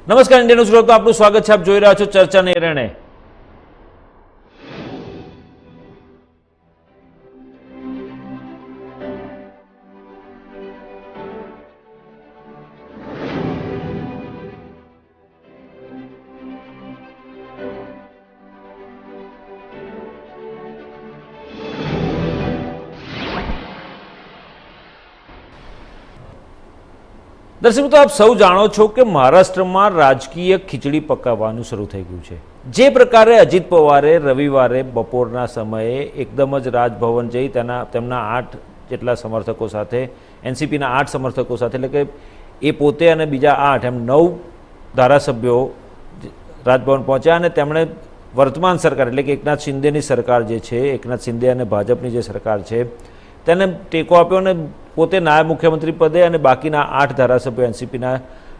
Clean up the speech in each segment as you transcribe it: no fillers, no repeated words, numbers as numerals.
નમસ્કાર Indian news group, આપનું સ્વાગત છે. આપ જોઈ રહ્યા છો ચર્ચા નિર્ણય. દર્શક મિત્રો, આપ સૌ જાણો છો કે મહારાષ્ટ્રમાં રાજકીય ખીચડી પકાવવાનું શરૂ થઈ ગયું છે. જે પ્રકારે અજીત પવારે રવિવારે બપોરના સમયે એકદમ જ રાજભવન જઈ તેમના 8 જેટલા સમર્થકો સાથે, એનસીપીના 8 સમર્થકો સાથે, એટલે કે એ પોતે અને બીજા 8 એમ 9 ધારાસભ્યો રાજભવન પહોંચ્યા અને તેમણે વર્તમાન સરકાર એટલે કે એકનાથ શિંદેની સરકાર જે છે, એકનાથ શિંદે અને ભાજપની જે સરકાર છે તેને ટેકો આપ્યો અને પોતે નાયબ મુખ્યમંત્રી પદે અને બાકીના 8 ધારાસભ્યો એનસીપીના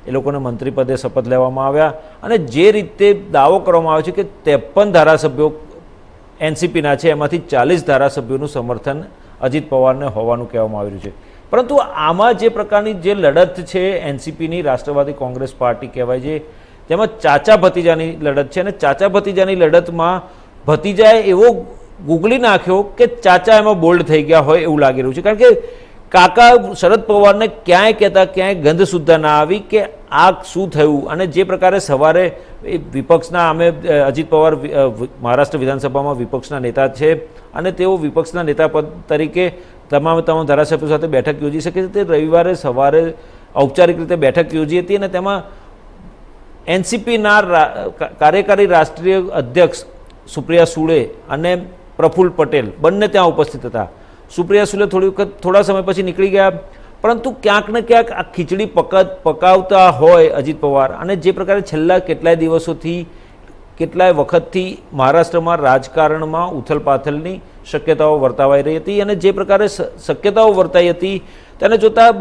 એ લોકોને મંત્રી પદે શપથ લેવામાં આવ્યા. અને જે રીતે દાવો કરવામાં આવ્યો છે કે 53 ધારાસભ્યો એનસીપીના છે, એમાંથી 40 ધારાસભ્યોનું સમર્થન અજીત પવારને હોવાનું કહેવામાં આવી રહ્યું છે. પરંતુ આમાં જે પ્રકારની જે લડત છે એનસીપીની, રાષ્ટ્રવાદી કોંગ્રેસ પાર્ટી કહેવાય છે, જેમાં ચાચા ભતીજાની લડત છે અને ચાચા ભતીજાની લડતમાં ભતીજાએ એવો ગૂગલી નાખ્યો કે ચાચા એમાં બોલ્ડ થઈ ગયા હોય એવું લાગી રહ્યું છે. કારણ કે કાકા શરદ પવારને ક્યાંય કહેતા ક્યાંય ગંધ સુદ્ધા ના આવી કે આ શું થયું. અને જે પ્રકારે સવારે વિપક્ષના અજીત પવાર મહારાષ્ટ્ર વિધાનસભામાં વિપક્ષના નેતા છે અને તેઓ વિપક્ષના નેતા પદ તરીકે તમામ ધારાસભ્યો સાથે બેઠક યોજી શકે છે. તે રવિવારે સવારે ઔપચારિક રીતે બેઠક યોજી હતી અને તેમાં એનસીપીના કાર્યકારી રાષ્ટ્રીય અધ્યક્ષ સુપ્રિયા સુળે અને પ્રફુલ્લ પટેલ બંને ત્યાં ઉપસ્થિત હતા. સુપ્રિયા સુલે થોડા સમય પછી નીકળી ગયા, પરંતુ ક્યાંક ને ક્યાંક આ ખીચડી પકાવતા હોય અજીત પવાર. અને જે પ્રકારે છેલ્લા કેટલાય દિવસોથી, કેટલાય વખતથી મહારાષ્ટ્રમાં રાજકારણમાં ઉથલપાથલની શક્યતાઓ વર્તાવાઈ રહી હતી અને જે પ્રકારે શક્યતાઓ વર્તાઈ હતી તેને જોતાં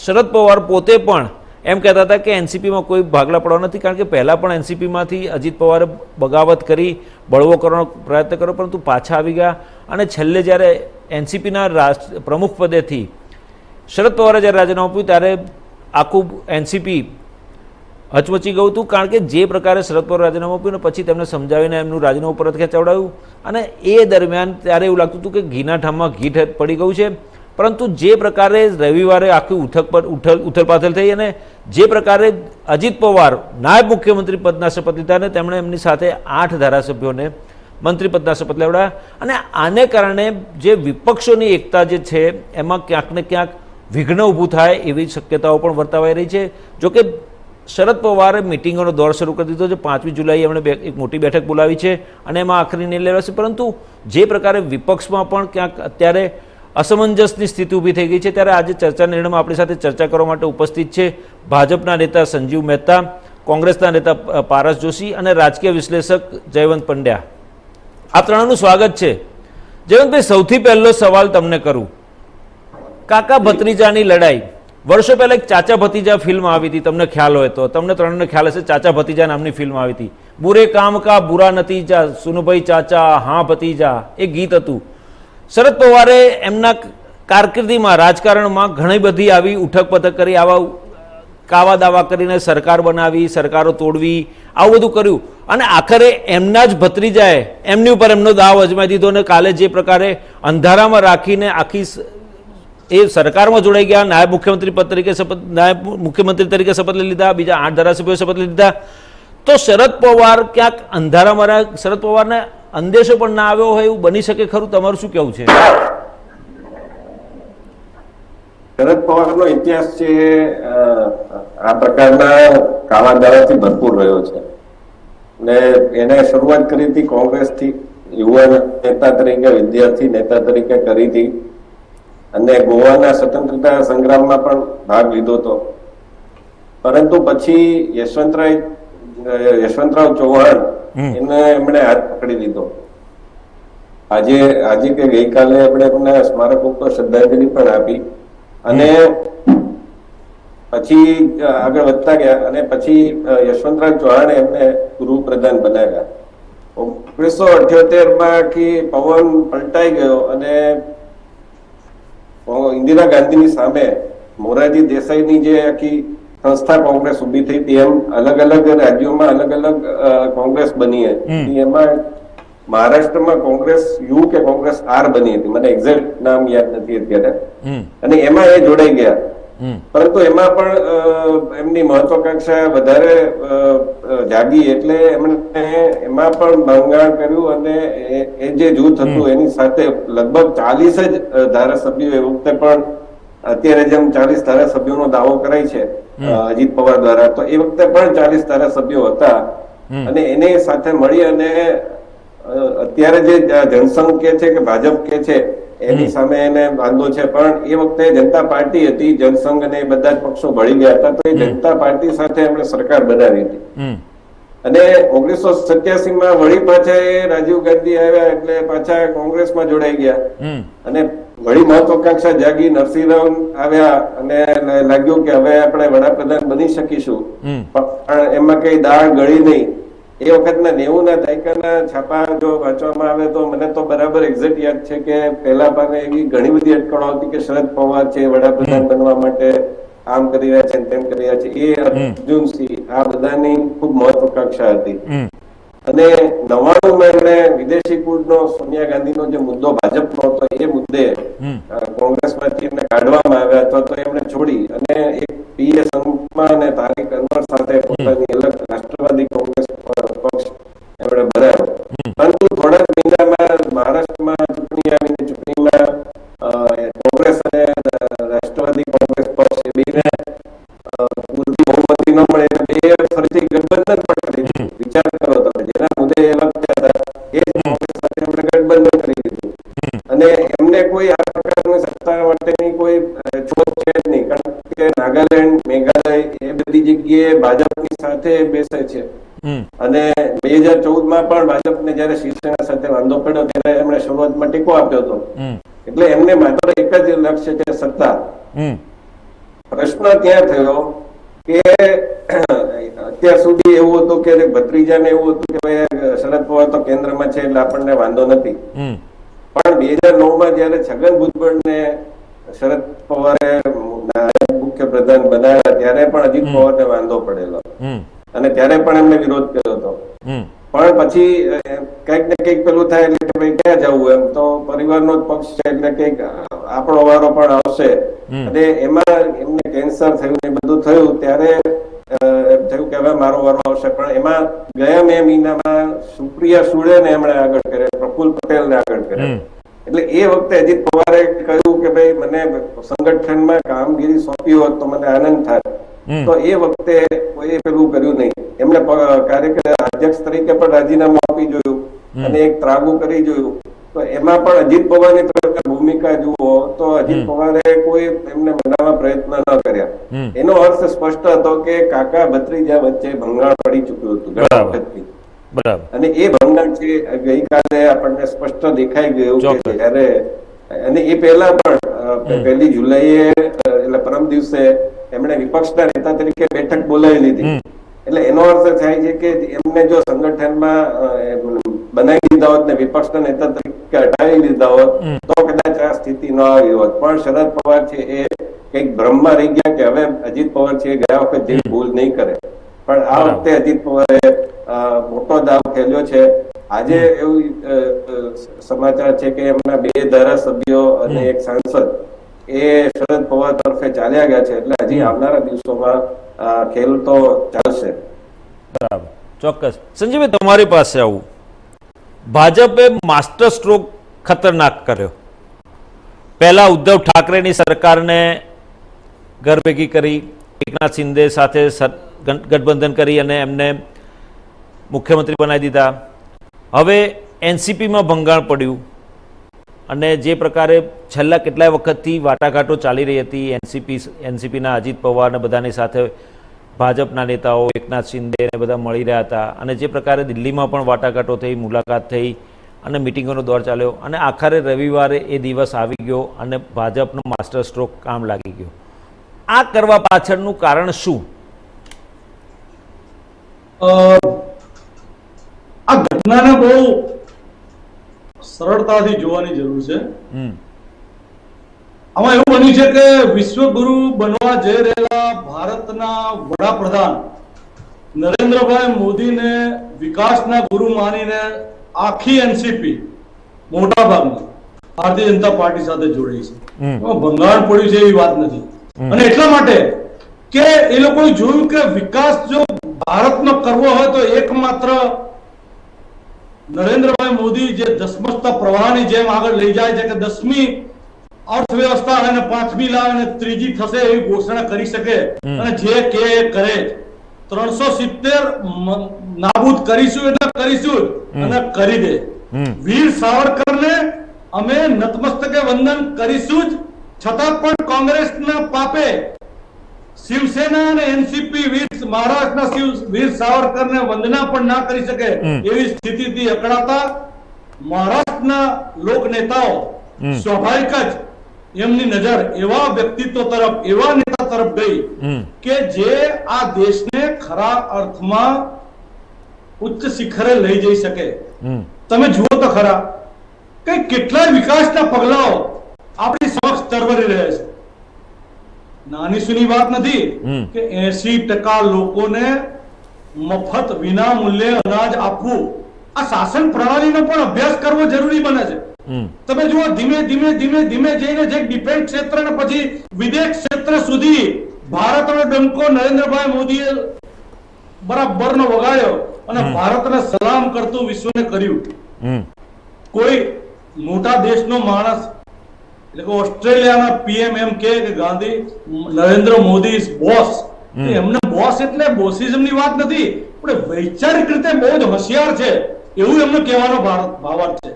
શરદ પવાર પોતે પણ એમ કહેતા હતા કે એનસીપીમાં કોઈ ભાગલા પડવા નથી. કારણ કે પહેલાં પણ એનસીપીમાંથી અજીત પવારે બગાવત કરી, બળવો કરવાનો પ્રયત્ન કર્યો, પરંતુ પાછા આવી ગયા. અને છેલ્લે જ્યારે એનસીપીના પ્રમુખ પદેથી શરદ પવારે જ્યારે રાજીનામું આપ્યું ત્યારે આખું એનસીપી હચમચી ગયું હતું. કારણ કે જે પ્રકારે શરદ પવારે રાજીનામું આપ્યું ને પછી તેમને સમજાવીને એમનું રાજીનામું પરત ખેંચાવડાવ્યું અને એ દરમિયાન ત્યારે એવું લાગતું હતું કે ઘીના ઠામમાં ઘી પડી ગયું છે. પરંતુ જે પ્રકારે રવિવારે આખી ઉથલપાથલ થઈ અને જે પ્રકારે અજીત પવાર નાયબ મુખ્યમંત્રી પદના શપથ લીધા અને તેમણે એમની સાથે 8 ધારાસભ્યોને મંત્રી પદના શપથ લેવડાવ્યા. અને આને કારણે જે વિપક્ષોની એકતા જે છે એમાં ક્યાંક ને ક્યાંક વિઘ્ન ઊભું થાય એવી શક્યતાઓ પણ વર્તાવાઈ રહી છે. જોકે શરદ પવારે મિટિંગોનો દોર શરૂ કરી દીધો છે. 5મી જુલાઈએ એમણે એક મોટી બેઠક બોલાવી છે અને એમાં આખરી નિર્ણય લેવાશે. પરંતુ જે પ્રકારે વિપક્ષમાં પણ ક્યાંક અત્યારે અસમંજસની સ્થિતિ ઊભી થઈ ગઈ છે, ત્યારે આજે ચર્ચા નિર્ણયમાં આપણી સાથે ચર્ચા કરવા માટે ઉપસ્થિત છે ભાજપના નેતા સંજીવ મહેતા, કોંગ્રેસના નેતા પારસ જોશી અને રાજકીય વિશ્લેષક જયવંત પંડ્યા. આ ત્રણનું સ્વાગત છે. જયવંતભાઈ, સૌથી પહેલો સવાલ તમને કરું. કાકા ભત્રીજાની લડાઈ, વર્ષો પહેલા એક ચાચા ભતીજા ફિલ્મ આવી હતી, તમને ખ્યાલ હોય તો. તમને ત્રણને ખ્યાલ હશે, ચાચા ભતીજા નામની ફિલ્મ આવી હતી. બુરે કામ કા બુરા નતીજા, સુનભાઈ ચાચા હા ભતીજા, એ ગીત હતું. શરદ પવારે એમના કારકિર્દીમાં રાજકારણમાં ઘણી બધી આવી ઉઠક-પથક કરી, આવા કાવા દાવા કરીને સરકાર બનાવી, સરકારો તોડવી, આવું બધું કર્યું. અને આખરે એમના જ ભત્રીજાએ એમની ઉપર એમનો દાવ અજમાઈ દીધો અને કાલે જે પ્રકારે અંધારામાં રાખીને આખી એ સરકારમાં જોડાઈ ગયા, નાયબ મુખ્યમંત્રી તરીકે શપથ લઈ લીધા, બીજા 8 ધારાસભ્યોએ શપથ લઈ લીધા. તો શરદ પવાર ક્યાંક અંધારામાં, શરદ પવારને અંદેશો પણ ના આવ્યો હોય એવું બની શકે ખરું? તમારું શું કહેવું છે? શરદ પવારનો ઇતિહાસ છે આ પ્રકારના કાળા દાવાથી ભરપૂર રહ્યો છે ને એને શરૂઆત કરી હતી કોંગ્રેસથી, યુવા નેતા તરીકે, વિદ્યાર્થી નેતા તરીકે કરી હતી અને ગોવાના સ્વતંત્રતા સંગ્રામમાં પણ ભાગ લીધો હતો. પરંતુ પછી યશવંતરાવ ચૌહાણ એમણે હાથ પકડી લીધો. આજે કે ગઈકાલે આપણે એમના સ્મારક ઉપર શ્રદ્ધાંજલિ પણ આપી અને પછી આગળ વધતા ગયા અને પછી યશવંતરાવ ચૌહાણે એમને ગૃહપ્રધાન બનાવ્યા. 1978 કે પવન પલટાઈ ગયો અને ઇન્દિરા ગાંધીની સામે મોરારજી દેસાઈની જે આખી સંસ્થા કોંગ્રેસ ઉભી થઈ હતી, એમ અલગ અલગ રાજ્યોમાં અલગ અલગ કોંગ્રેસ બની હતી. એમાં મહારાષ્ટ્રમાં કોંગ્રેસ યુ કે કોંગ્રેસ આર બની હતી, મને એક્ઝેક્ટ નામ યાદ નથી અત્યારે, અને એમાં એ જોડાઈ ગયા. પરંતુ એમાં પણ એમની મહત્વાકાંક્ષા વધારે જાગી, એટલે એમણે એમાં પણ ભંગાણ કર્યું, અને એ જે જૂથ હતું એની સાથે લગભગ 40 જ ધારાસભ્યો એ વખતે પણ, અત્યારે જેમ 40 ધારાસભ્યોનો દાવો કરાય છે અજીત પવાર દ્વારા, તો એ વખતે પણ 40 ધારાસભ્યો હતા. અને એની સાથે મળી અને અત્યારે જે જનસંઘ કે છે કે ભાજપ કે છે એની સામે એને વાંધો છે, પણ એ વખતે જનતા પાર્ટી હતી, જનસંઘ અને બધા જ પક્ષો ભળી ગયા હતા, તો એ જનતા પાર્ટી સાથે એમણે સરકાર બનાવી હતી. અને 1987માં વળી પાછા એ રાજીવ ગાંધી આવ્યા એટલે પાછા કોંગ્રેસમાં જોડાઈ ગયા, અને વળી મહત્વાકાંક્ષા જાગી, નરસિંહ રાવ આવ્યા અને લાગ્યું કે હવે આપણે વડાપ્રધાન બની શકીશું, પણ એમાં કઈ દાળ ગળી નહીં. એ વખતના 90ના દાયકાના છાપા જો વાંચવામાં આવે તો મને તો બરાબર એક્ઝેક્ટ યાદ છે કે પહેલા પાને એવી ઘણી બધી અટકળો હતી કે શરદ પવાર છે વડાપ્રધાન બનવા માટે આમ કરી રહ્યા છે, તેમ કરી રહ્યા છે, એ અર્જુનસિંહ, આ બધાની ખૂબ મહત્વાકાંક્ષા હતી. અને 99માં એમણે વિદેશી કૂડનો સોનિયા ગાંધીનો જે મુદ્દો ભાજપનો હતો, એ મુદ્દે કોંગ્રેસમાંથી એમને કાઢવામાં આવ્યા, અથવા તો એમણે છોડી અને એક પીએ સંગમાં અને તારીક અનવર સાથે પોતાની અલગ રાષ્ટ્રવાદી કોંગ્રેસ પક્ષ એમણે બનાવ્યો. પરંતુ થોડા મહિનામાં મહારાષ્ટ્રમાં ચૂંટણી આવીને ચૂંટણીમાં કોંગ્રેસ અને રાષ્ટ્રવાદી કોંગ્રેસ પક્ષ એ બેને પૂરતી બહુમતી ન મળે એટલે બે ફરીથી ગઠબંધન પણ કરી દીધું. વિચાર કરો તમે, જેના મુદ્દે એ લખ્યા હતા એ કોંગ્રેસ સાથે એમણે ગઠબંધન કરી દીધું, અને એમને કોઈ આ પ્રકારની સત્તા માટેની કોઈ છોટ છે જ નહીં, કારણ કે નાગાલેન્ડ, મેઘાલય એ બધી જગ્યાએ ભાજપની સાથે બેસે છે. અને 2014માં પણ ભાજપને જયારે શિવસેના સાથે વાંધો પડ્યો ત્યારે એમણે શરૂઆતમાં ટેકો આપ્યો હતો. એટલે એમને માત્ર એક જ લક્ષ્ય છે, સત્તા. પ્રશ્ન ત્યાં થયો કે અત્યાર સુધી એવું હતું કે ભત્રીજાને એવું હતું કે ભાઈ શરદ પવાર તો કેન્દ્રમાં છે એટલે આપણને વાંધો નથી, પણ 2009માં જયારે છગન ભુજબળને શરદ પવારે મુખ્યપ્રધાન બનાવ્યા ત્યારે પણ અજીત પવારને વાંધો પડેલો, અને ત્યારે પણ એમને વિરોધ કર્યો હતો. પણ પછી કઈક ને કઈક પેલું થાય એટલે કે ભાઈ ક્યાં જવું, એમ તો પરિવારનો જ પક્ષ છે એટલે કઈક આપણો વારો પણ આવશે, અને એમાં એમને કેન્સર થયું ને બધું થયું ત્યારે એમ થયું કે હવે મારો વારો આવશે. પણ એમાં ગયા મે મહિનામાં સુપ્રિયા સુળેને એમણે આગળ કર્યા, પ્રફુલ્લ પટેલને આગળ કર્યા. એટલે એ વખતે અજીત પવારે કહ્યું કે ભાઈ મને સંગઠનમાં કામગીરી સોંપી હોત તો મને આનંદ થાય, તો એ વખતે કોઈ પેલું કર્યું નહીં. એમણે કાર્યકારી અધ્યક્ષ તરીકે પણ રાજીનામું આપી જોયું અને એક ત્રાગુ કરી જોયું, તો એમાં પણ અજીત પવારની તમે ભૂમિકા જુઓ તો અજીત પવારે કોઈ એમને મનાવવા પ્રયત્ન ન કર્યા. એનો અર્થ સ્પષ્ટ હતો કે કાકા ભત્રીજા વચ્ચે ભંગાણ પડી ચુક્યું હતું ઘણા વખતથી, અને એ ભંગાણ છે ગઈકાલે આપણને સ્પષ્ટ દેખાઈ ગયું કે જયારે, અને એ પહેલા પણ 1 જુલાઈએ એટલે પરમ દિવસે એમણે વિપક્ષના નેતા તરીકે બેઠક બોલાવી લીધી. એટલે એનો અર્થ થાય છે કે એમને જો સંગઠનમાં બનાવી દીધા હોત ને વિપક્ષના નેતા તરીકે હટાવી લીધા હોત તો કદાચ આ સ્થિતિ ન આવી હોત. પણ શરદ પવાર છે એ કઈક ભ્રમમાં રહી ગયા કે હવે અજીત પવાર છે ગયા વખત જેવી ભૂલ નહીં કરે, પણ આ વખતે અજીત પવારે મોટો દાવ ખેલ્યો છે. આજે એવું સમાચાર છે કે એમના 2 ધારાસભ્યો અને એક સાંસદ એ શરદ પવાર તરફે ચાલ્યા ગયા છે, એટલે હજી આવનારા દિવસોમાં ખેલ તો ચાલશે. બરાબર, ચોક્કસ. સંજીવભાઈ, તમારી પાસે આવું, ભાજપે માસ્ટર સ્ટ્રોક ખતરનાક કર્યો. પહેલા ઉદ્ધવ ઠાકરેની સરકારને ઘર ભેગી કરી, એકનાથ શિંદે સાથે ગઠબંધન કરી અને એમને મુખ્યમંત્રી બનાવી દીધા. હવે એનસીપીમાં ભંગાણ પડ્યું, અને જે પ્રકારે છેલ્લા કેટલાય વખતથી વાટાઘાટો ચાલી રહી હતી એનસીપીના અજીત પવાર ને બધાની સાથે ભાજપના નેતાઓ એકનાથ શિંદે ને બધા મળી રહ્યા હતા, અને જે પ્રકારે દિલ્હીમાં પણ વાટાઘાટો થઈ, મુલાકાત થઈ અને મિટિંગોનો દોર ચાલ્યો, અને આખરે રવિવારે એ દિવસ આવી ગયો અને ભાજપનો માસ્ટર સ્ટ્રોક કામ લાગી ગયો. આ કરવા પાછળનું કારણ શું? આ ઘટનાને બહુ સરળતાથી જોવાની જરૂર છે. આમાં એવું બન્યું છે કે વિશ્વગુરુ બનવા જઈ રહેલા ભારતના વડાપ્રધાન નરેન્દ્રભાઈ મોદીને વિકાસના ગુરુ માનીને આખી એનસીપી મોટા ભાગની ભારતીય જનતા પાર્ટી સાથે જોડાઈ છે. એમાં ભંગાણ પડ્યું છે એવી વાત નથી. અને એટલા માટે કે એ લોકોએ જોયું કે વિકાસ જો ભારતનો કરવો હોય તો એકમાત્ર નરેન્દ્રભાઈ મોદી જે ધસમસતા પ્રવાહની જેમ આગળ લઈ જાય છે કે 10મી અર્થવ્યવસ્થા અને 5મી લાવે અને 3જી થશે એવી ઘોષણા કરી શકે અને જે કે કરે 370 નાબૂદ કરીશું એટલે કરીશું અને કરી દે. વીર સાવરકરને અમે નતમસ્તકે વંદન કરીશું જ, છતાં પણ કોંગ્રેસના પાપે શિવસેના અને એનસીપી મહારાષ્ટ્રના વીર સાવરકરને વંદના પણ ના કરી શકે એવી સ્થિતિથી અકળાતા મહારાષ્ટ્રના લોક નેતાઓ સ્વાભાવિક જ એમની નજર એવા વ્યક્તિત્વ તરફ, એવા નેતા તરફ ગઈ કે જે આ દેશને ખરા અર્થમાં ઉચ્ચ શિખરે લઈ જઈ શકે. તમે જુઓ તો ખરા કે કેટલાય વિકાસના પગલાઓ આપણી સમક્ષ તરવરી રહ્યા છે. નાની સૂની વાત નથી કે 80% લોકોને મફત વિના મૂલ્યે અનાજ આપવું, આ શાસન પ્રણાલીનો પણ અભ્યાસ કરવો જરૂરી બને છે. તમે જુઓ ધીમે ધીમે ધીમે ધીમે જઈને જે ડિફેન્સ ક્ષેત્ર ને પછી વિદેશ ક્ષેત્ર સુધી ભારતનો ડંકો નરેન્દ્રભાઈ મોદીએ બરાબરનો વગાડ્યો અને ભારતને સલામ કરતું વિશ્વને કર્યું. કોઈ મોટા દેશનો માણસ એટલે કે ઓસ્ટ્રેલિયાના પીએમ એમ કે ગાંધી નરેન્દ્ર મોદી ઇઝ બોસ, એમને બોસ એટલે બોસિઝમની વાત નથી, પણ વૈચારિક રીતે બહુ જ હોશિયાર છે એવું એમને કહેવાનો ભાવાર્થ છે.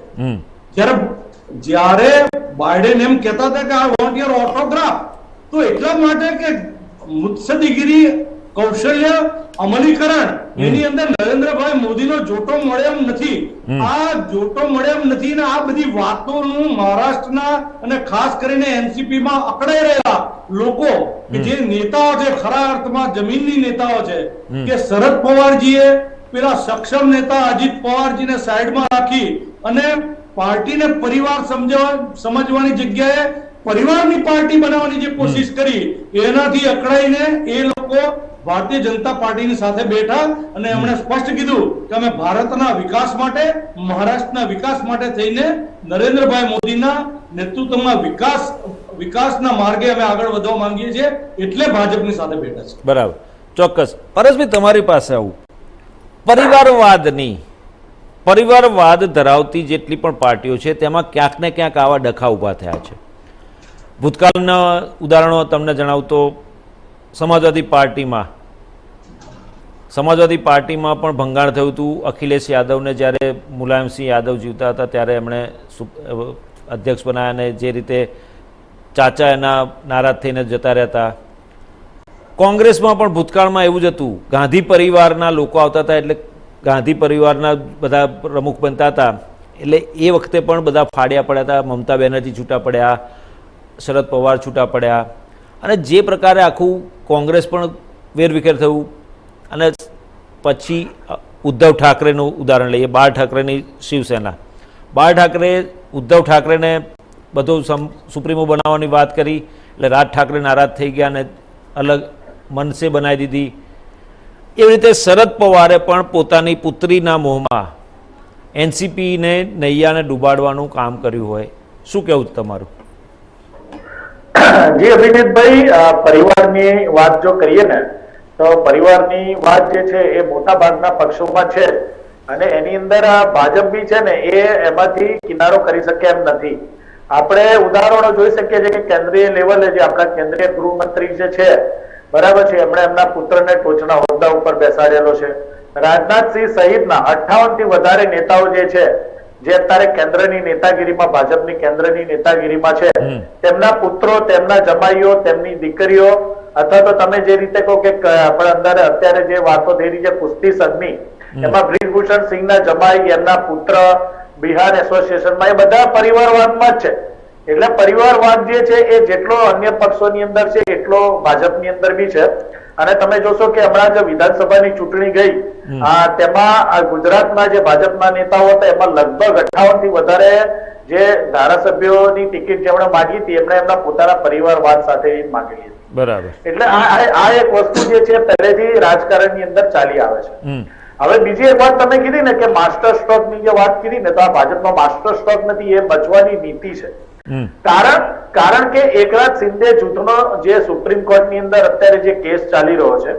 જ્યારે બાઇડેન એમ કહેતા હતા કે આઈ વોન્ટ યોર ઓટોગ્રાફ, તો એટલા માટે કે મુત્સદીગીરી, કૌશલ્ય, અમલીકરણ એની અંદર નરેન્દ્રભાઈ મોદીનો જોટો મળે એમ નથી. આ જોટો મળે એમ નથી ને આ બધી વાતોનું મહારાષ્ટ્રના અને ખાસ કરીને એનસીપી માં અકળાઈ રહેલા લોકો કે જે નેતાઓ છે, ખરા અર્થમાં જમીનની નેતાઓ છે, કે શરદ પવારજીએ પેલા સક્ષમ નેતા અજીત પવારજીને સાઈડમાં રાખી અને પાર્ટીને પરિવાર સમજવાની જગ્યાએ પરિવારની પાર્ટી બનાવવાની જે કોશિશ કરી, એનાથી અકળાઈને એ લોકો ભારતીય જનતા પાર્ટીની સાથે બેઠા અને એમણે સ્પષ્ટ કીધું કે અમે ભારતના વિકાસ માટે, મહારાષ્ટ્રના વિકાસ માટે થઈને નરેન્દ્રભાઈ મોદીના નેતૃત્વમાં વિકાસના માર્ગે અમે આગળ વધવા માંગીએ છીએ, એટલે ભાજપની સાથે બેઠા છે. બરાબર, ચોક્કસ. પરેશભાઈ, તમારી પાસે આવું પરિવારવાદ ધરાવતી જેટલી પણ પાર્ટીઓ છે તેમાં ક્યાંક ને ક્યાંક આવા ડખા ઊભા થયા છે. ભૂતકાળના ઉદાહરણો તમને જણાવું તો સમાજવાદી પાર્ટીમાં પણ ભંગાણ થયું હતું. અખિલેશ યાદવને જ્યારે મુલાયમસિંહ યાદવ જીવતા હતા ત્યારે એમણે અધ્યક્ષ બનાવ્યા અને જે રીતે ચાચા એના નારાજ થઈને જતા રહેતા. કોંગ્રેસમાં પણ ભૂતકાળમાં એવું જ હતું. ગાંધી પરિવારના લોકો આવતા હતા એટલે ગાંધી પરિવારના બધા પ્રમુખ બનતા હતા, એટલે એ વખતે પણ બધા ફાડ્યા પડ્યા હતા. મમતા બેનર્જી છૂટા પડ્યા, શરદ પવાર છૂટા પડ્યા, અને જે પ્રકારે આખું કોંગ્રેસ પણ વેરવિખેર થયું. અને પછી ઉદ્ધવ ઠાકરેનું ઉદાહરણ લઈએ, બાળ ઠાકરેની શિવસેના. બાળ ઠાકરે ઉદ્ધવ ઠાકરેને બધું સુપ્રીમો બનાવવાની વાત કરી એટલે રાજ ઠાકરે નારાજ થઈ ગયા અને અલગ મનસે બનાવી દીધી. એવી રીતે શરદ પવારે પણ પોતાની પુત્રીના મોહમાં એનસીપીને નૈયાને ડૂબાડવાનું કામ કર્યું હોય. શું કહેવું તમારું? જી અભિજીતભાઈ, પરિવારની વાત જો કરીએ ને તો પરિવારની વાત જે છે એ મોટા ભાગના પક્ષોમાં છે અને એની અંદર ભાજપ બી છે ને એ એમાંથી કિનારો કરી શકે એમ નથી. આપણે ઉદાહરણો જોઈ શકીએ છીએ કે કેન્દ્રીય લેવલે જે આપણા કેન્દ્રીય ગૃહમંત્રી જે છે, બરાબર છે, એમણે એમના પુત્રને ટોચના હોદ્દા ઉપર બેસાડેલો છે. રાજનાથસિંહ સહિતના 58 થી વધારે નેતાઓ જે છે, જે અત્યારે કેન્દ્રની નેતાગીરીમાં, ભાજપની કેન્દ્રની નેતાગીરીમાં છે, તેમના પુત્રો, તેમના જમાઈઓ, તેમની દીકરીઓ, અથવા તો તમે જે રીતે કહો કે આપણા અંદર અત્યારે જે વાતો થઈ રહી છે કુસ્તી સંઘની, એમાં બ્રિજભૂષણ સિંહના જમાઈ, એમના પુત્ર બિહાર એસોસિએશનમાં, એ બધા પરિવારવાદમાં જ છે. એટલે પરિવારવાદ જે છે એ જેટલો અન્ય પક્ષોની અંદર છે એટલો ભાજપની અંદર બી છે. અને તમે જોશો કે હમણાં જે વિધાનસભાની ચૂંટણી ગઈ તેમાં ગુજરાતના જે ભાજપના નેતાઓ હતા એમાં લગભગ 58 થી વધારે જે ધારાસભ્યોની ટિકિટ જેમણે માંગી હતી એમણે એમના પોતાના પરિવારવાદ સાથે માંગેલી હતી. બરાબર. એટલે આ એક વસ્તુ જે છે પહેલેથી રાજકારણની અંદર ચાલી આવે છે. હમ. હવે બીજી એક વાત તમે કીધી ને કે માસ્ટર સ્ટ્રોક ની જે વાત કીધી ને, તો આ ભાજપમાં માસ્ટર સ્ટ્રોક નથી, એ બચવાની નીતિ છે. હમ. કારણ કે એકનાથ શિંદે જૂથનો જે સુપ્રીમ કોર્ટ ની અંદર અત્યારે જે કેસ ચાલી રહ્યો છે,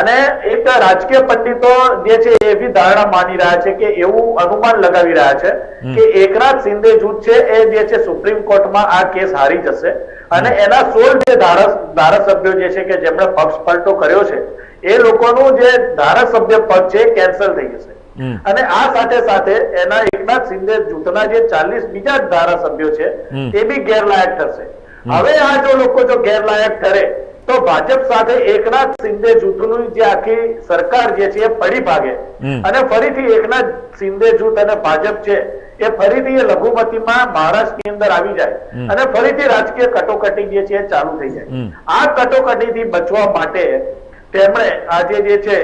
અને એક રાજકીય પંડિતો જે છે એવી ધારણા માની રહ્યા છે કે એવું અનુમાન લગાવી રહ્યા છે કે એકનાથ શિંદે જૂથ છે એ જે છે સુપ્રીમ કોર્ટમાં આ કેસ હારી જશે અને એના 16 જે ધારાસભ્યો જે છે કે જેમણે પક્ષ પલટો કર્યો છે એ લોકોનું જે ધારાસભ્ય પદ છે કેન્સલ થઈ જશે. અને આ સાથે સાથે એના એકનાથ શિંદે જૂથના જે 40 બીજા ધારાસભ્યો છે તે બી ગેરલાયક થશે. હવે આ જો લોકો જો ગેરલાયક ઠરે તો ભાજપ સાથે એકનાથ શિંદે જૂથની જે આખી સરકાર જે છે એ પડી ભાગે અને ફરીથી એકનાથ શિંદે જૂથ અને ભાજપ છે એ ફરીથી એ લઘુમતીમાં મહારાષ્ટ્રની અંદર આવી જાય અને ફરીથી રાજકીય કટોકટી જે છે એ ચાલુ થઈ જાય. આ કટોકટીથી બચવા માટે તેમણે આજે જે છે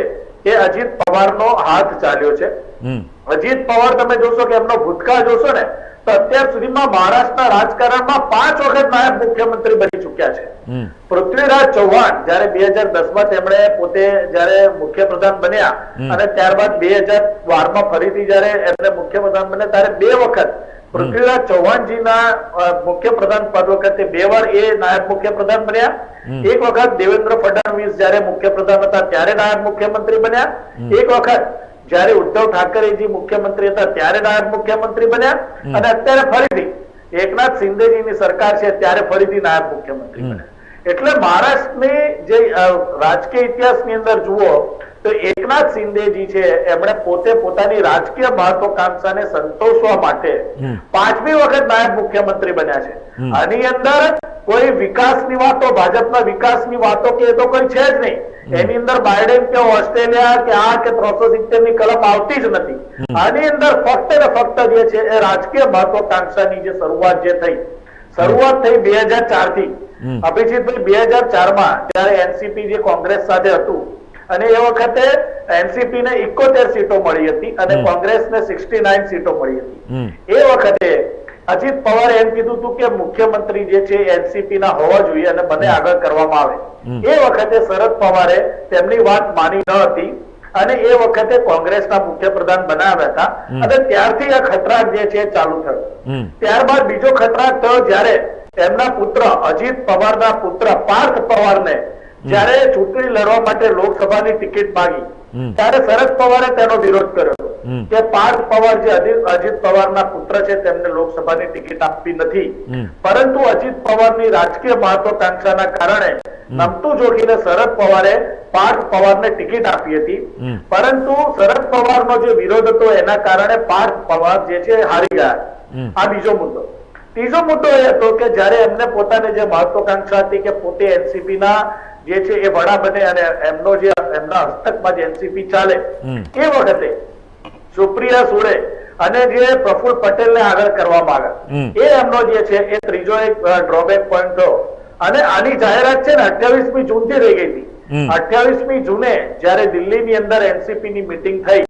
એ અજીત પવારનો હાથ ચાલ્યો છે. અજીત પવાર તમે જોશો કે એમનો ભૂતકાળ જોશો ને તો અત્યાર સુધીમાં મહારાષ્ટ્રના રાજકારણમાં 5 વખત નાયબ મુખ્યમંત્રી બની ચુક્યા છે. પૃથ્વીરાજ ચૌહાણ જયારે 2010માં તેમણે પોતે જયારે મુખ્યપ્રધાન બન્યા અને ત્યારબાદ 2012માં ફરીથી જયારે એમને મુખ્યપ્રધાન બન્યા ત્યારે 2 વખત પૃથ્વીરાજ ચૌહાણજીના મુખ્યપ્રધાન પદ વખતે 2 વાર એ નાયબ મુખ્યપ્રધાન બન્યા. એક વખત દેવેન્દ્ર ફડણવીસ જયારે મુખ્યપ્રધાન હતા ત્યારે નાયબ મુખ્યમંત્રી બન્યા. એક વખત જયારે ઉદ્ધવ ઠાકરેજી મુખ્યમંત્રી હતા ત્યારે નાયબ મુખ્યમંત્રી બન્યા અને અત્યારે ફરીથી એકનાથ શિંદેજીની સરકાર છે ત્યારે ફરીથી નાયબ મુખ્યમંત્રી બન્યા. એટલે મહારાષ્ટ્રની જે રાજકીય ઇતિહાસની અંદર જુઓ તો એકનાથ શિંદેજી છે એમણે પોતે પોતાની રાજકીય મહત્વાકાંક્ષાને સંતોષવા માટે 5મી વખત નાયબ મુખ્યમંત્રી બન્યા છે. આની અંદર કોઈ વિકાસની વાતો, ભાજપના વિકાસની વાતો કે એ તો કોઈ છે જ નહીં. એની અંદર બાઇડેન કે ઓસ્ટ્રેલિયા કે આ કે 370 ની કલમ આવતી જ નથી. આની અંદર ફક્ત ને ફક્ત જે છે એ રાજકીય મહત્વાકાંક્ષાની જે શરૂઆત થઈ 2004 થી. અભિજીતભાઈ 2004માં જયારે એનસીપી જે કોંગ્રેસ સાથે હતું અને એ વખતે એનસીપી ને 71 સીટો મળી હતી અને કોંગ્રેસને 69 સીટો મળી હતી. એ વખતે અજીત પવારે એમ કીધું હતું કે મુખ્યમંત્રી જે છે એનસીપી ના હોવા જોઈએ અને મને આગળ કરવામાં આવે. એ વખતે શરદ પવારે તેમની વાત માની ન હતી અને એ વખતે કોંગ્રેસના મુખ્યપ્રધાન બનાવ્યા હતા અને ત્યારથી આ ખતરાટ જે છે ચાલુ થયો. ત્યારબાદ બીજો ખતરાટ થયો જયારે એમના પુત્ર અજીત પવારના પુત્ર પાર્થ પવારને જયારે ચૂંટણી લડવા માટે લોકસભાની ટિકિટ માંગી ત્યારે શરદ પવારે તેનો વિરોધ કર્યો કે પાર્થ પવાર જે અજીત પવારના પુત્ર છે તેમને લોકસભાની ટિકિટ આપવી નથી. પરંતુ અજીત પવારની રાજકીય મહત્વાકાંક્ષાના કારણે નમતું જોડીને શરદ પવારે પાર્થ પવારને ટિકિટ આપી હતી. પરંતુ શરદ પવારનો જે વિરોધ હતો એના કારણે પાર્થ પવાર જે છે હારી ગયા. આ બીજો મુદ્દો. ત્રીજો મુદ્દો એ હતો કે જયારે એમને પોતાને જે મહત્વાકાંક્ષા હતી કે પોતે એનસીપી ના જે છે એ વડા બને અને એમનો જે એમના હસ્તકમાં જે એનસીપી ચાલે એ વખતે સુપ્રિયા સુળે અને જે પ્રફુલ્લ પટેલને આગળ કરવામાં આવ્યા એ એમનો જે છે એ ત્રીજો એક ડ્રોબેક પોઈન્ટ થયો. અને આની જાહેરાત છે ને 28મી જૂનથી રહી ગઈ હતી. 28મી જૂને જયારે દિલ્હીની અંદર એનસીપી ની મીટિંગ થઈ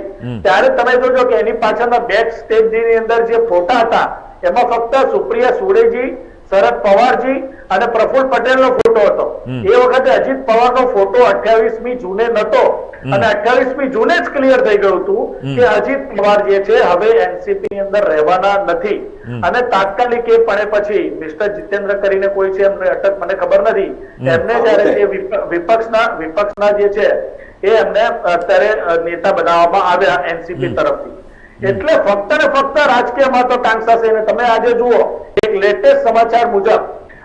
ત્યારે તમે જોજો કે એની પાછળના બેક સ્ટેજ ની અંદર જે ફોટા હતા એમાં ફક્ત સુપ્રિયા સુળેજી, શરદ પવારજી અને પ્રફુલ્લ પટેલનો ફોટો હતો. એ વખતે અજીત પવારનો ફોટો 28મી જૂને નતો અને 28મી જૂને જ ક્લિયર થઈ ગયું હતું કે અજીત પવાર જે છે હવે એનસીપી ની અંદર રહેવાના નથી. અને તાત્કાલિક એ પણે પછી મિસ્ટર જીતેન્દ્ર કરીને કોઈ છે એમને અટક મને ખબર નથી એમને જયારે વિપક્ષના જે છે એ એમને અત્યારે નેતા બનાવવામાં આવ્યા એનસીપી તરફથી. એટલે ફક્ત ને ફક્ત રાજકીય મહત્વાકાંક્ષા છે. તમે આજે જુઓ એક લેટેસ્ટ સમાચાર મુજબ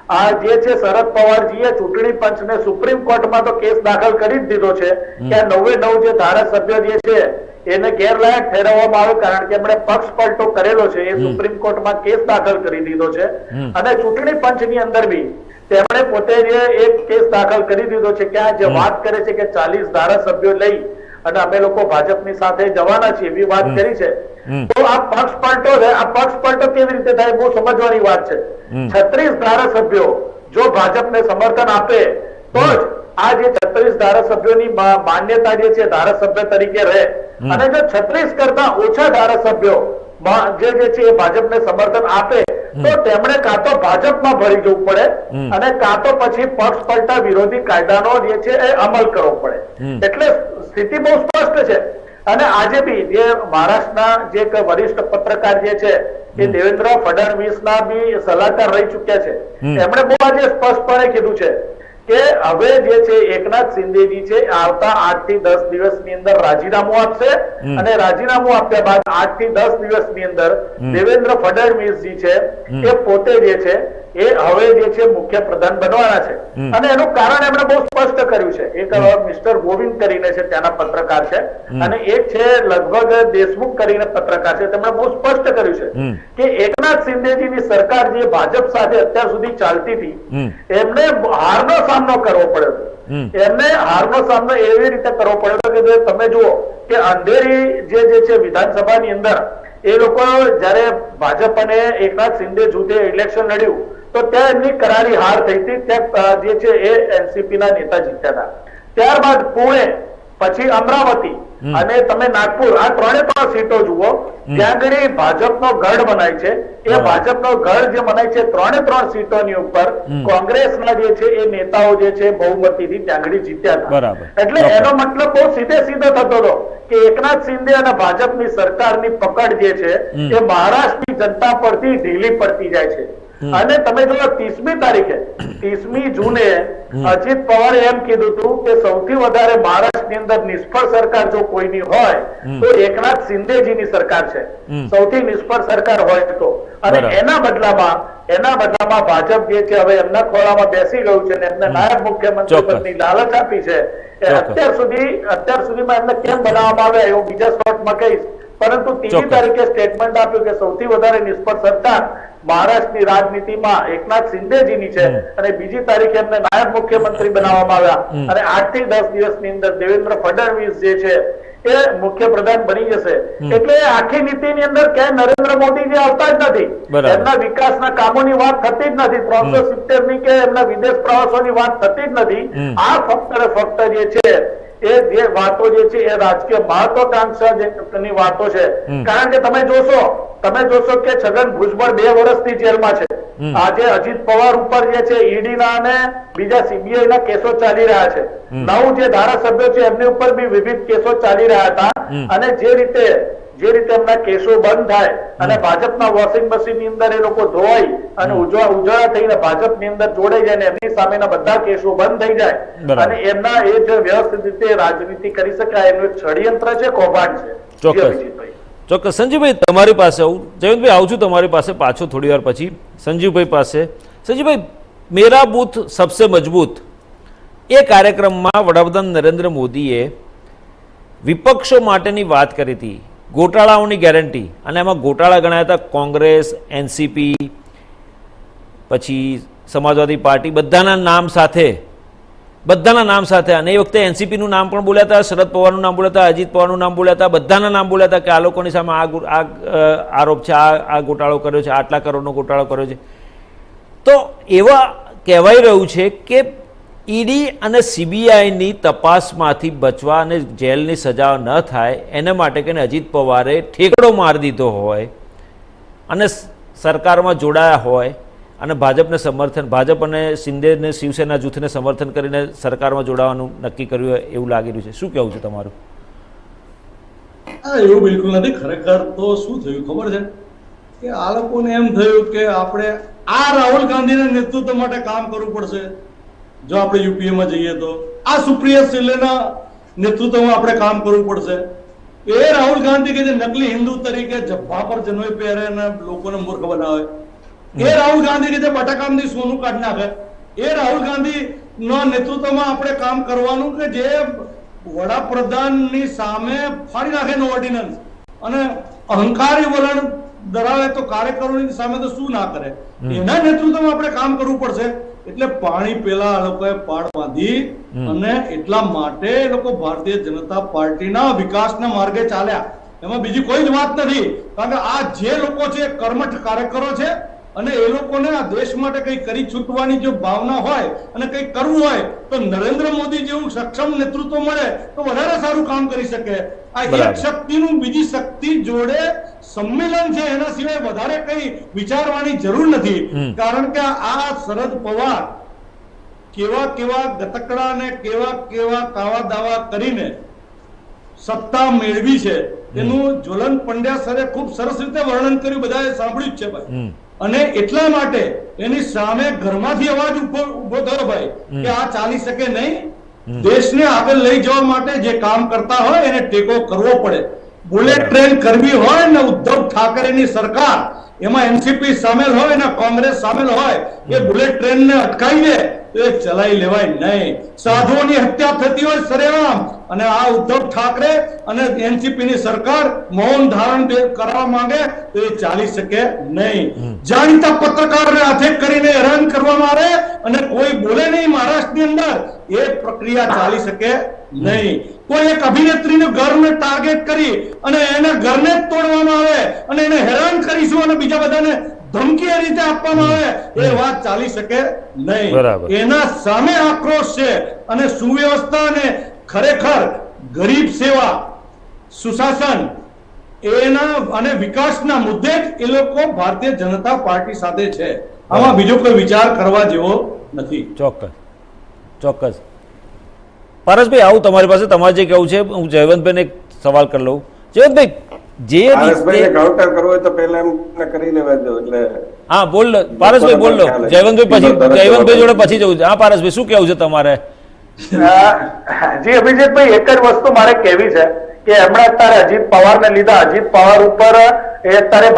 આ જે છે શરદ પવારજીએ ચૂંટણી પંચને સુપ્રીમ કોર્ટમાં તો કેસ દાખલ કરી જ દીધો છે કે આ 99 જે ધારાસભ્યો જે છે એને ગેરલાયક ઠેરવવામાં આવે કારણ કે એમણે પક્ષ પલટો કરેલો છે. એ સુપ્રીમ કોર્ટમાં કેસ દાખલ કરી દીધો છે અને ચૂંટણી પંચની અંદર બી તેમણે પોતે જે એક કેસ દાખલ કરી દીધો છે કે આ જે વાત કરે છે કે 40 ધારાસભ્યો લઈ અને અમે લોકો ભાજપની સાથે જવાના છીએ એવી વાત કરી છે. તો આ પક્ષ પલટો છે. આ પક્ષ પલટો કેવી રીતે થાય બહુ સમજવાની વાત છે. 36 ધારાસભ્યો જો ભાજપને સમર્થન આપે તો જ આ જે 36 ધારાસભ્યોની માન્યતા જે છે ધારાસભ્ય તરીકે રહે અને જો 36 કરતા ઓછા ધારાસભ્યો જે છે એ ભાજપને સમર્થન આપે તો તેમણે કાં તો ભાજપમાં ભળી જવું પડે અને કાં તો પછી પક્ષ પલટા વિરોધી કાયદાનો જે છે એ અમલ કરવો પડે. એટલે સ્થિતિ બહુ સ્પષ્ટ છે. અને આજે બી જે મહારાષ્ટ્રના જે એક વરિષ્ઠ પત્રકાર જે છે એ દેવેન્દ્ર ફડણવીસના બી સલાહકાર રહી ચુક્યા છે. એમણે બહુ આજે સ્પષ્ટપણે કીધું છે કે હવે જે છે એકનાથ શિંદેજી છે આવતા 8 થી 10 દિવસની અંદર રાજીનામું આપશે અને રાજીનામું આપ્યા બાદ 8 થી 10 દિવસની અંદર દેવેન્દ્ર ફડણવીસજી છે એ પોતે જે છે એ હવે જે છે મુખ્ય પ્રધાન બનવાના છે. અને એનું કારણ એમણે બહુ સ્પષ્ટ કર્યું છે. એક મિસ્ટર ગોવિંદ કરીને છે ત્યાંના પત્રકાર છે અને એક છે લગભગ દેશમુખ કરીને પત્રકાર છે. તેમણે બહુ સ્પષ્ટ કર્યું છે કે એકનાથ શિંદેજીની સરકાર જે ભાજપ સાથે અત્યાર સુધી ચાલતી હતી એમને હારનો સામનો કરવો પડ્યો હતો. એમને હારનો સામનો એવી રીતે કરવો પડ્યો કે જે તમે જુઓ કે અંધેરી જે છે વિધાનસભાની અંદર એ લોકો જયારે ભાજપ અને એકનાથ શિંદે જૂથે ઇલેક્શન લડ્યું તો ત્યાં એમની કરારી હાર થઈ હતી. ત્યાં જે છે એ એનસીપી ના નેતા જીત્યા હતા. ત્યારબાદ પુણે, પછી અમરાવતી અને તમે નાગપુર, આ 3 સીટો જુઓ ત્યાં આગળ ભાજપનો ગઢ બનાય છે. એ ભાજપનો ગઢ જે બનાય છે 3 સીટોની ઉપર કોંગ્રેસના જે છે એ નેતાઓ જે છે બહુમતીથી ત્યાં આગળ જીત્યા હતા. એટલે એનો મતલબ બહુ સીધો થતો હતો કે એકનાથ શિંદે અને ભાજપની સરકારની પકડ જે છે એ મહારાષ્ટ્રની જનતા પરથી ઢીલી પડતી જાય છે. અને તમે જો 30મી તારીખે 30મી જૂને અજીત પવારે એમ કીધું હતું કે સૌથી વધારે મહારાષ્ટ્રની અંદર નિષ્ફળ સરકાર જો કોઈની હોય તો એકનાથ શિંદેજીની સરકાર છે. સૌથી નિષ્ફળ સરકાર હોય તો. અને એના બદલામાં ભાજપ જે છે હવે એમના ખોળામાં બેસી ગયું છે અને એમને નાયબ મુખ્યમંત્રી પદની લાલચ આપી છે. અત્યાર સુધીમાં એમને કેમ બનાવવામાં આવે એવું બીજા શોર્ટમાં કહીશ. પરંતુ 3મી તારીખે સ્ટેટમેન્ટ આપ્યું કે સૌથી વધારે નિષ્ફળ સરકાર મહારાષ્ટ્રની રાજનીતિમાં એકનાથ શિંદેજીની છે અને બીજી તારીખે એમને નાયબ મુખ્યમંત્રી બનાવવામાં આવ્યા અને 8 થી 10 દિવસની અંદર દેવેન્દ્ર ફડણવીસ જે છે એ મુખ્ય પ્રધાન બની જશે. એટલે આખી નીતિની અંદર ક્યાંય નરેન્દ્ર મોદીજી આવતા જ નથી. એમના વિકાસના કામોની વાત થતી જ નથી. 370 ની કે એમના વિદેશ પ્રવાસોની વાત થતી જ નથી. આ ફક્ત જે છે એ જે વાતો જે છે એ રાજકીય મહત્વાકાંક્ષાની વાતો છે. કારણ કે તમે જોશો કે છગન ભુજબળ 2 વર્ષથી જેલમાં છે. આજે અજીત પવાર ઉપર જે છે ઈડીના અને બીજા સીબીઆઈ ના કેસો ચાલી રહ્યા છે. 9 જે ધારાસભ્યો છે એમની ઉપર બી વિવિધ કેસો ચાલી રહ્યા હતા. અને જે રીતે એમના કેસો બંધ થાય અને ભાજપના વોશિંગ મશીન ની અંદર એ લોકો ધોવાઈ અને ઉજાળા થઈને ભાજપની અંદર જોડાઈ જાય અને એમની સામેના બધા કેસો બંધ થઈ જાય અને એમના એ જે વ્યવસ્થિત રીતે રાજનીતિ કરી શકાય એનું એક ષડયંત્ર છે, કૌભાંડ છે. ચોક્કસ. સંજીવભાઈ તમારી પાસે આવું. જયંતભાઈ આવું છું તમારી પાસે પાછો થોડી વાર પછી. સંજીવભાઈ પાસે. સંજીવભાઈ, મેરા બૂથ સબસે મજબૂત એ કાર્યક્રમમાં વડાપ્રધાન નરેન્દ્ર મોદીએ વિપક્ષો માટેની વાત કરી હતી, ગોટાળાઓની ગેરંટી. અને એમાં ગોટાળા ગણાયા હતા કોંગ્રેસ, એનસીપી, પછી સમાજવાદી પાર્ટી, બધાના નામ સાથે. અને એ વખતે એનસીપીનું નામ પણ બોલ્યા હતા, શરદ પવારનું નામ બોલ્યા હતા, અજીત પવારનું નામ બોલ્યા હતા, બધાના નામ બોલ્યા હતા કે આ લોકોની સામે આ આરોપ છે, આ ગોટાળો કર્યો છે, આટલા કરોડનો ગોટાળો કર્યો છે. તો એવા કહેવાઈ રહ્યું છે કે ઈડી અને સીબીઆઈની તપાસમાંથી બચવા અને જેલની સજા ન થાય એના માટે કે અજીત પવારે ઠેકડો મારી દીધો હોય અને સરકારમાં જોડાયા હોય અને ભાજપ અને શિંદે ને શિવસેના જૂથને સમર્થન કરીને સરકારમાં જોડાવાનું નક્કી કર્યું હોય એવું લાગી રહ્યું છે. શું કહેવું છે તમારું? એવું બિલકુલ નથી. ખરેખર તો શું થયું ખબર છે કે આ લોકોને એમ થયું કે આપણે આ રાહુલ ગાંધીના નેતૃત્વ માટે કામ કરવું પડશે. જો આપણે યુપીએમાં જઈએ તો આ સુપ્રિયા સુલેના નેતૃત્વમાં આપણે કામ કરવું પડશે. એ રાહુલ ગાંધી કે જે નકલી હિન્દુ તરીકે જબ્બા પર જનોઈ પહેરે અને લોકોને મૂર્ખ બનાવે, એ રાહુલ ગાંધી કે જે બટાકામથી સોનું કાઢી નાખે, એ રાહુલ ગાંધી ના નેતૃત્વમાં આપણે કામ કરવાનું કે જે વડાપ્રધાનની સામે ફાડી નાખે નો ઓર્ડિનન્સ અને અહંકારી વલણ ધરાવે તો કાર્યકરોની સામે તો શું ના કરે, એના નેતૃત્વમાં આપણે કામ કરવું પડશે. એટલે પાણી પેલા આ લોકોએ પાડ બાંધી અને એટલા માટે એ લોકો ભારતીય જનતા પાર્ટીના વિકાસના માર્ગે ચાલ્યા. એમાં બીજી કોઈ જ વાત નથી. કારણ કે આ જે લોકો છે કર્મઠ કાર્યકરો છે અને એ લોકોને આ દેશ માટે કંઈ કરી છૂટવાની જો ભાવના હોય અને કંઈ કરવું હોય તો નરેન્દ્ર મોદી જેવું સક્ષમ નેતૃત્વ મળે તો વધારે સારું કામ કરી શકે. આ બરાબર. એક શક્તિનું બીજી શક્તિ જોડે સંમેલન છે, એના સિવાય વધારે કંઈ વિચારવાની જરૂર નથી. કારણ કે આ શરદ પવાર કેવા કેવા ગતકડા ને કેવા કેવા કાવા દાવા કરીને સત્તા મેળવી છે એનું જ્વલન પંડ્યા સરે ખૂબ સરસ રીતે વર્ણન કર્યું, બધાએ સાંભળ્યું જ છે ભાઈ. અને એટલા માટે એની સામે ઘરમાંથી અવાજ ઉભો થયો ભાઈ કે આ ચાલી શકે નહીં. દેશને આગળ લઈ જવા માટે જે કામ કરતા હોય એને ટેકો કરવો પડે. બુલેટ ટ્રેન કરવી હોય ને ઉદ્ધવ ઠાકરેની સરકાર એમાં એનસીપી સામેલ હોય ને કોંગ્રેસ સામેલ હોય એ બુલેટ ટ્રેનને અટકાવી દે તો એ ચલાવી લેવાય નહીં. સાધુઓની હત્યા થતી હોય સરેઆમ અને આ ઉદ્ધવ ઠાકરે અને એનસીપી ની સરકાર મૌન ધારણ કરવા માંગે તો એ ચાલી શકે નહીં. જાણીતા પત્રકારોને હાથે કરીને હેરાન કરવામાં આવે અને કોઈ બોલે નહીં મહારાષ્ટ્રની અંદર, એ પ્રક્રિયા ચાલી શકે નહીં. કોઈ એક અભિનેત્રીનું ઘરને ટાર્ગેટ કરી અને એના ઘરને જ તોડવામાં આવે અને એને હેરાન કરીશું અને બીજા બધાને ધમકી એ રીતે આપવામાં આવે, એ વાત ચાલી શકે નહીં. બરાબર. એના સામે આક્રોશ છે અને સુવ્યવસ્થા અને ખરેખર ગરીબ સેવા, સુશાસન એના અને વિકાસના મુદ્દે જ એ લોકો ભારતીય જનતા પાર્ટી સાથે છે. આમાં બીજો કોઈ વિચાર કરવા જેવો નથી. ચોક્કસ ચોક્કસ. પારસભાઈ આવું તમારી પાસે, તમારે જે કહેવું છે હું જયવંતભાઈને એક સવાલ કરી લઉં. જયવંતભાઈ, જે પારસભાઈને રીતે કાઉન્ટર કરવો હોય તો પહેલા એમને કરી લેવા દો. એટલે હા બોલ લો પારસભાઈ, બોલ લો. જયવંતભાઈ પછી જયવંતભાઈ જોડે પછી જવું છે. હા પારસભાઈ, શું કહેવું છે તમારે? જી અભિજીતભાઈ, એક જ વસ્તુ મારે કહેવી છે કે હમણાં અત્યારે અજીત પવારને લીધા, અજીત પવાર ઉપર એ અત્યારે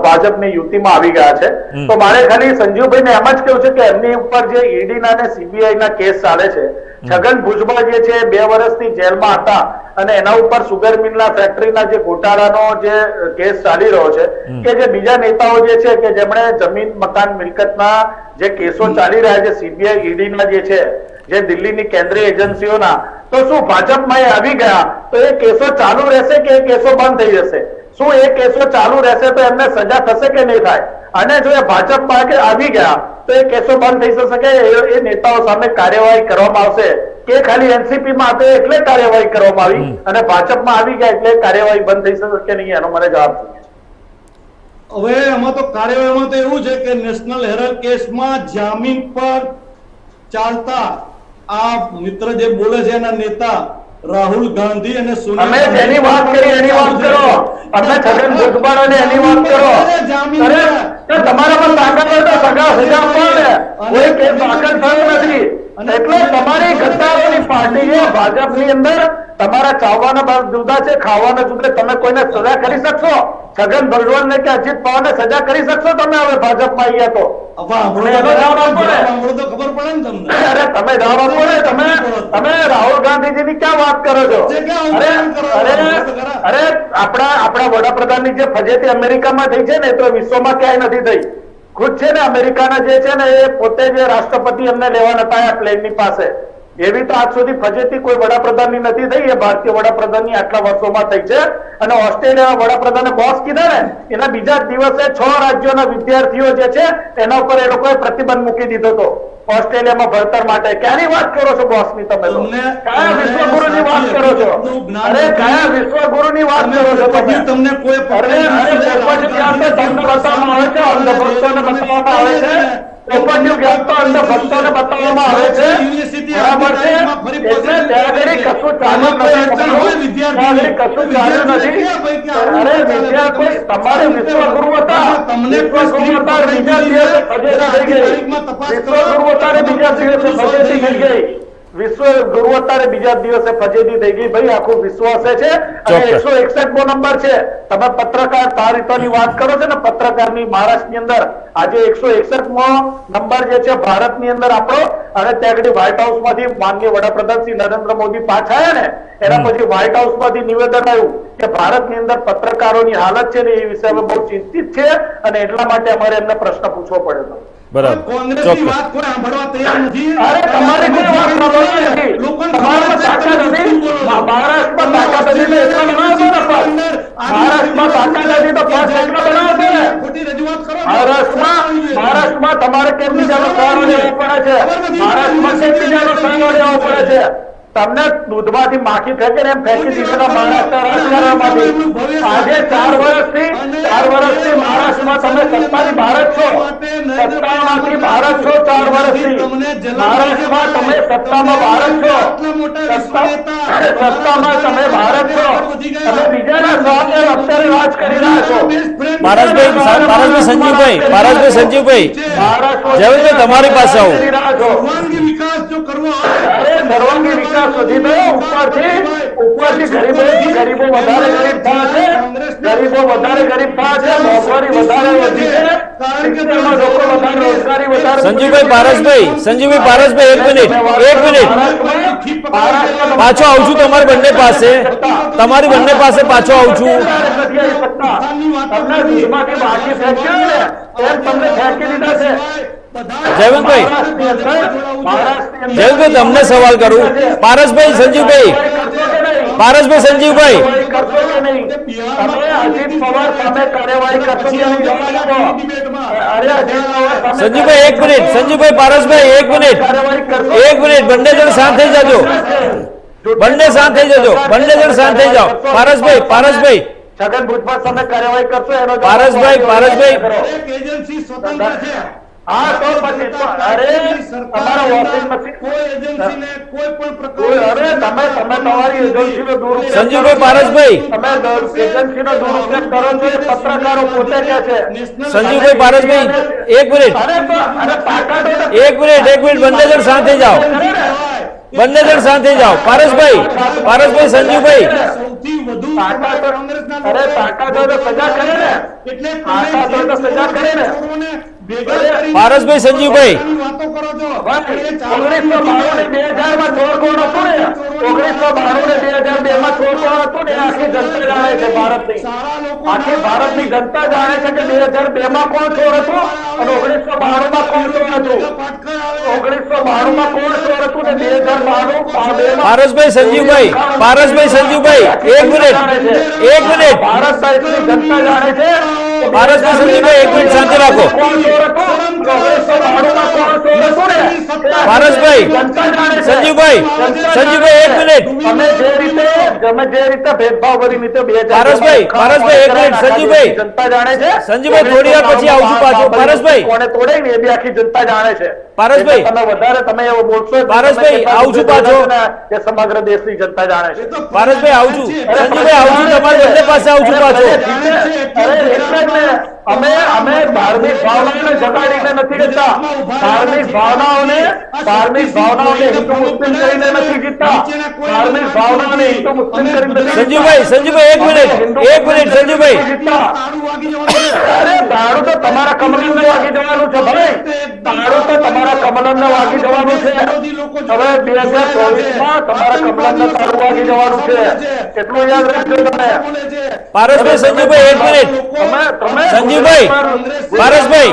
ભાજપની યુતિમાં આવી ગયા છે. તો મારે ખાલી સંજીવભાઈને એમ જ કેવું છે કે એમની ઉપર જે ઈડીના અને સીબીઆઈ ના કેસ ચાલે છે, છગન ભુજબળ જે છે 2 વર્ષથી જેલમાં હતા અને એના ઉપર સુગર મિલના ફેક્ટરીના જે ગોટાળાનો જે કેસ ચાલી રહ્યો છે, કે જે બીજા નેતાઓ જે છે કે જેમણે જમીન મકાન મિલકતના જે કેસો ચાલી રહ્યા છે સીબીઆઈ ઈડીના જે છે, જે દિલ્હીની કેન્દ્રીય એજન્સીઓના, તો શું ભાજપમાં એ આવી ગયા તો એ કેસો ચાલુ રહેશે કે એ કેસો બંધ થઈ જશે? શું એ કેસો ચાલુ રહેશે તો એમને સજા થશે કે નહીં થાય? અને જો એ ભાજપમાં આવી ગયા તો એ કેસો બંધ થઈ શકે, એ નેતાઓ સામે કાર્યવાહી કરવામાં આવશે કે ખાલી એનસીપી માં હતો એટલે કાર્યવાહી કરવામાં આવી અને ભાજપમાં આવી ગયા એટલે કાર્યવાહી બંધ થઈ શકે કે નહીં? એનો મને જવાબ જોઈએ. હવે આમાં તો કાર્યવાહીમાં તો એવું છે કે નેશનલ હેરલ્ડ કેસમાં જામીન પર ચાલતા આ મિત્ર જે બોલે છે એના નેતા રાહુલ ગાંધી અને અમે જેની વાત કરી એની વાત કરો, અમે છગન ભુજબળ અને એની વાત કરો. અરે તમારામાં તાકાત હોય તો સગા સજા આપો ને, કોઈ કેસ દાખલ થયો નથી. એટલે તમારી ગદ્દારોની પાર્ટી છે ભાજપની અંદર, તમારા ચાવવાના જુદા છે, ખાવાના જુદા. તમે કોઈને સજા કરી શકશો? છગન ભુજબળને કે અજીત પવારને સજા કરી શકશો તમે હવે ભાજપમાં આવ્યા તો? ખબર પડે ને તમને. અરે તમે જવાબ આપો ને. તમે રાહુલ ગાંધીજીની ક્યાં વાત કરો છો? અરે આપણા વડાપ્રધાનની જે ફજેતી અમેરિકામાં થઈ છે ને, તો વિશ્વમાં ક્યાંય નથી થઈ. ખુદ છે ને અમેરિકાના જે છે ને એ પોતે જે રાષ્ટ્રપતિ એમને લેવા નતા આવ્યા પ્લેનની પાસે, એવી તો આજ સુધી ફજેતી કોઈ વડાપ્રધાનની નથી થઈ. એ ભારતીય વડાપ્રધાનની આટલા વર્ષોમાં થઈ છે. અને ઓસ્ટ્રેલિયાના વડાપ્રધાને બોસ કીધા ને, એના બીજા દિવસે 6 રાજ્યોના વિદ્યાર્થીઓ જે છે એના ઉપર એ લોકોએ પ્રતિબંધ મૂકી દીધો હતો ઓસ્ટ્રેલિયામાં ભણતર માટે. ક્યાંની વાત કરો છો બોસની? તમે તો કયા વિશ્વગુરુની વાત કરો છો? અરે કયા વિશ્વગુરુની વાત કરો છો તમે? તમને કોઈ અરે પોપટ જ્ઞાન તો તમને બતાવવામાં આવે છે, અંધભક્તોને બતાવવામાં આવે છે. પોપટનું જ્ઞાન તો અંધભક્તોને બતાવવામાં આવે છે, બરાબર છે? એટલે ત્યાં આગળ કશું ચાલ્યું નથી, ત્યાં આગળ કશું ચાલ્યું નથી. અરે વિદ્યાર્થી તમારે વિશ્વગુરુ હતા, વિશ્વગુરુ હતા બીજા દિવસે ફજેતી થઈ ગઈ. વિશ્વગુરુ હતા બીજા દિવસે ફજેતી થઈ ગઈ. વિશ્વ ગુરુ અત્યારે બીજા દિવસે ફજેતી થઈ ગઈ. ભાઈ આખું વિશ્વાસે છે. અને 161મો નંબર છે. તમે પત્રકાર તારીખોની વાત કરો છો ને, પત્રકારની મહારાષ્ટ્રની અંદર આજે 161મો નંબર જે છે ભારતની અંદર આપણો. અને ત્યાં આગળ વ્હાઇટ હાઉસ માંથી માનનીય વડાપ્રધાન શ્રી નરેન્દ્ર મોદી પાછા આવ્યા ને, એના પછી વ્હાઇટ હાઉસ માંથી નિવેદન આવ્યું કે ભારતની અંદર પત્રકારોની હાલત છે ને એ વિશે અમે બહુ ચિંતિત છે અને એટલા માટે અમારે એમને પ્રશ્ન પૂછવો પડ્યો. બરાબર, કોંગ્રેસની વાત કોઈ સાંભળવા તૈયાર નથી. અરે તમારી કોઈ વાત સાંભળવાની નથી. તમારામાં તાકાત નથી. મહારાષ્ટ્રમાં તાકાત નથી તો એટલા બનાવો છો ને પક્ષ. મહારાષ્ટ્રમાં તાકાત નથી તો પક્ષ એટલા બનાવો છો ને. ખોટી રજૂઆત કરો. મહારાષ્ટ્રમાં તમારે કેમ બીજાનો સહારો લેવો પડે છે? મહારાષ્ટ્રમાં કેમ બીજાનો સહારો લેવો પડે છે? તમને દૂધમાંથી માખી ફેંકે ને એમ ફેંકી દીધેલા મહારાષ્ટ્ર રાજકારણમાંથી. આજે 4 વર્ષથી મહારાષ્ટ્રમાં તમે સત્તાની બહાર જ છો. સત્તામાંથી બહાર જ છો 4 વર્ષથી. મહારાષ્ટ્રમાં તમે સત્તામાં બહાર જ છો. સત્તામાં તમે બહાર જ છો. તમે બીજાના સામે અત્યારે રાજ કરી રહ્યા છો. પારસભાઈ સંજીવભાઈ જયવંતભાઈ તમારી પાસે આવો. સર્વાંગી વિકાસ જો કરવો હોય અરે સર્વાંગી વિકાસ સુધી તો ઉપરથી ગરીબો વધારે ગરીબ થયા છે. ગરીબો વધારે ગરીબ થયા છે. મોંઘવારી વધારે વધી છે. શિક્ષણમાં લોકો વધારે રોજગારી વધારે. સંજીવભાઈ પારસભાઈ એક મિનિટ પાછો આવું છું તમારી બંને પાસે પાછો આવું છું. તમને દૂધમાંથી બાકી ફેંક્યું ને એમ તમને ફેંકી દીધા છે. જયવંતભાઈ તમને સવાલ કરું. પારસભાઈ સંજીવભાઈ કરશો કે નહીં? તમે અજીત પવાર સામે કાર્યવાહી કરશો કે નહીં? અરે અજીત પવાર સામે સંજીવભાઈ એક મિનિટ પારસભાઈ એક મિનિટ બંને જણ શાંત થઈ જજો. બંને જણ શાંત થઈ જાઓ. પારસભાઈ છગન ભુજબળ સામે કાર્યવાહી કરશો એનો જવાબ પારસભાઈ એક એજન્સી સ્વતંત્ર છે. હા તો પછી અરે તમારા વોશિંગ મશીન કોઈ એજન્સીને કોઈ પણ અરે તમે તમારી એજન્સીનો દુરુપયોગ સંજીવભાઈ પારસભાઈ તમે એજન્સીનો દુરુપયોગ કરો છો એ પત્રકારો પોતે કહે છે. સંજીવભાઈ પારસભાઈ એક મિનિટ બંને જણ શાંત થઈ જાઓ. પારસભાઈ સંજીવભાઈ સૌથી વધુ કોંગ્રેસના અરે તાકાત હોય તો સજા કરે ને. એટલે તાકાત હોય તો સજા કરે ને. પારસભાઈ સંજીવભાઈ વાતો કરો છો. 1992 ને 2000 માં ચોરકોણ હતું ને. 1992 ને 2002 માં ચોરકોણ હતું ને. આખી જનતા જાણે છે ભારતની. આખી ભારતની જનતા જાણે છે કે 2002 માં કોણ ચોર હતું અને 1992 માં કોણ ચોર હતું. 1992 માં કોણ ચોર હતું ને 2092 પારસભાઈ સંજીવભાઈ એક મિનિટ ભારતની જનતા જાણે છે. પારસભાઈ સંજીવભાઈ એક મિનિટ શાંતિ રાખો. પારસભાઈ સંજીવભાઈ એક મિનિટ. તમે જે રીતે ભેદભાવ કરી નીતિ પારસભાઈ એક મિનિટ. જનતા જાણે છે. સંજીવભાઈ થોડી વાર પછી આવું છું પાછું. પારસભાઈ કોને તોડે ને એ બી આખી જનતા જાણે છે. પારસભાઈ તમે વધારે તમે એવું બોલશો પારસભાઈ આવું છું પાછો. એ સમગ્ર દેશની જનતા જાણે છે. પારસભાઈ આવું છું. સંજીવભાઈ આવું છું તમારી બંને પાસે આવું છું પાછો. અરે એટલે જ ને અમે ધાર્મિક ભાવનાઓને જગાડીને નથી જીતતા. ધાર્મિક ભાવનાઓને હિન્દુ મુસ્લિમ કરીને નથી જીતતા. ધાર્મિક ભાવનાઓને હિન્દુ મુસ્લિમ કરીને સંજીવભાઈ એક મિનિટ સંજીવભાઈ અરે દારૂ તો તમારા કમલમને વાગી જવાનું છે ભાઈ. દારૂ તો તમારા કમલમને વાગી જવાનું છે. હવે 2024 માં તમારા કમલમને દારૂ વાગી જવાનું છે. એટલું યાદ રાખજો તમે. પારસભાઈ સંજીવભાઈ એક મિનિટ. સંજીવભાઈ પારસભાઈ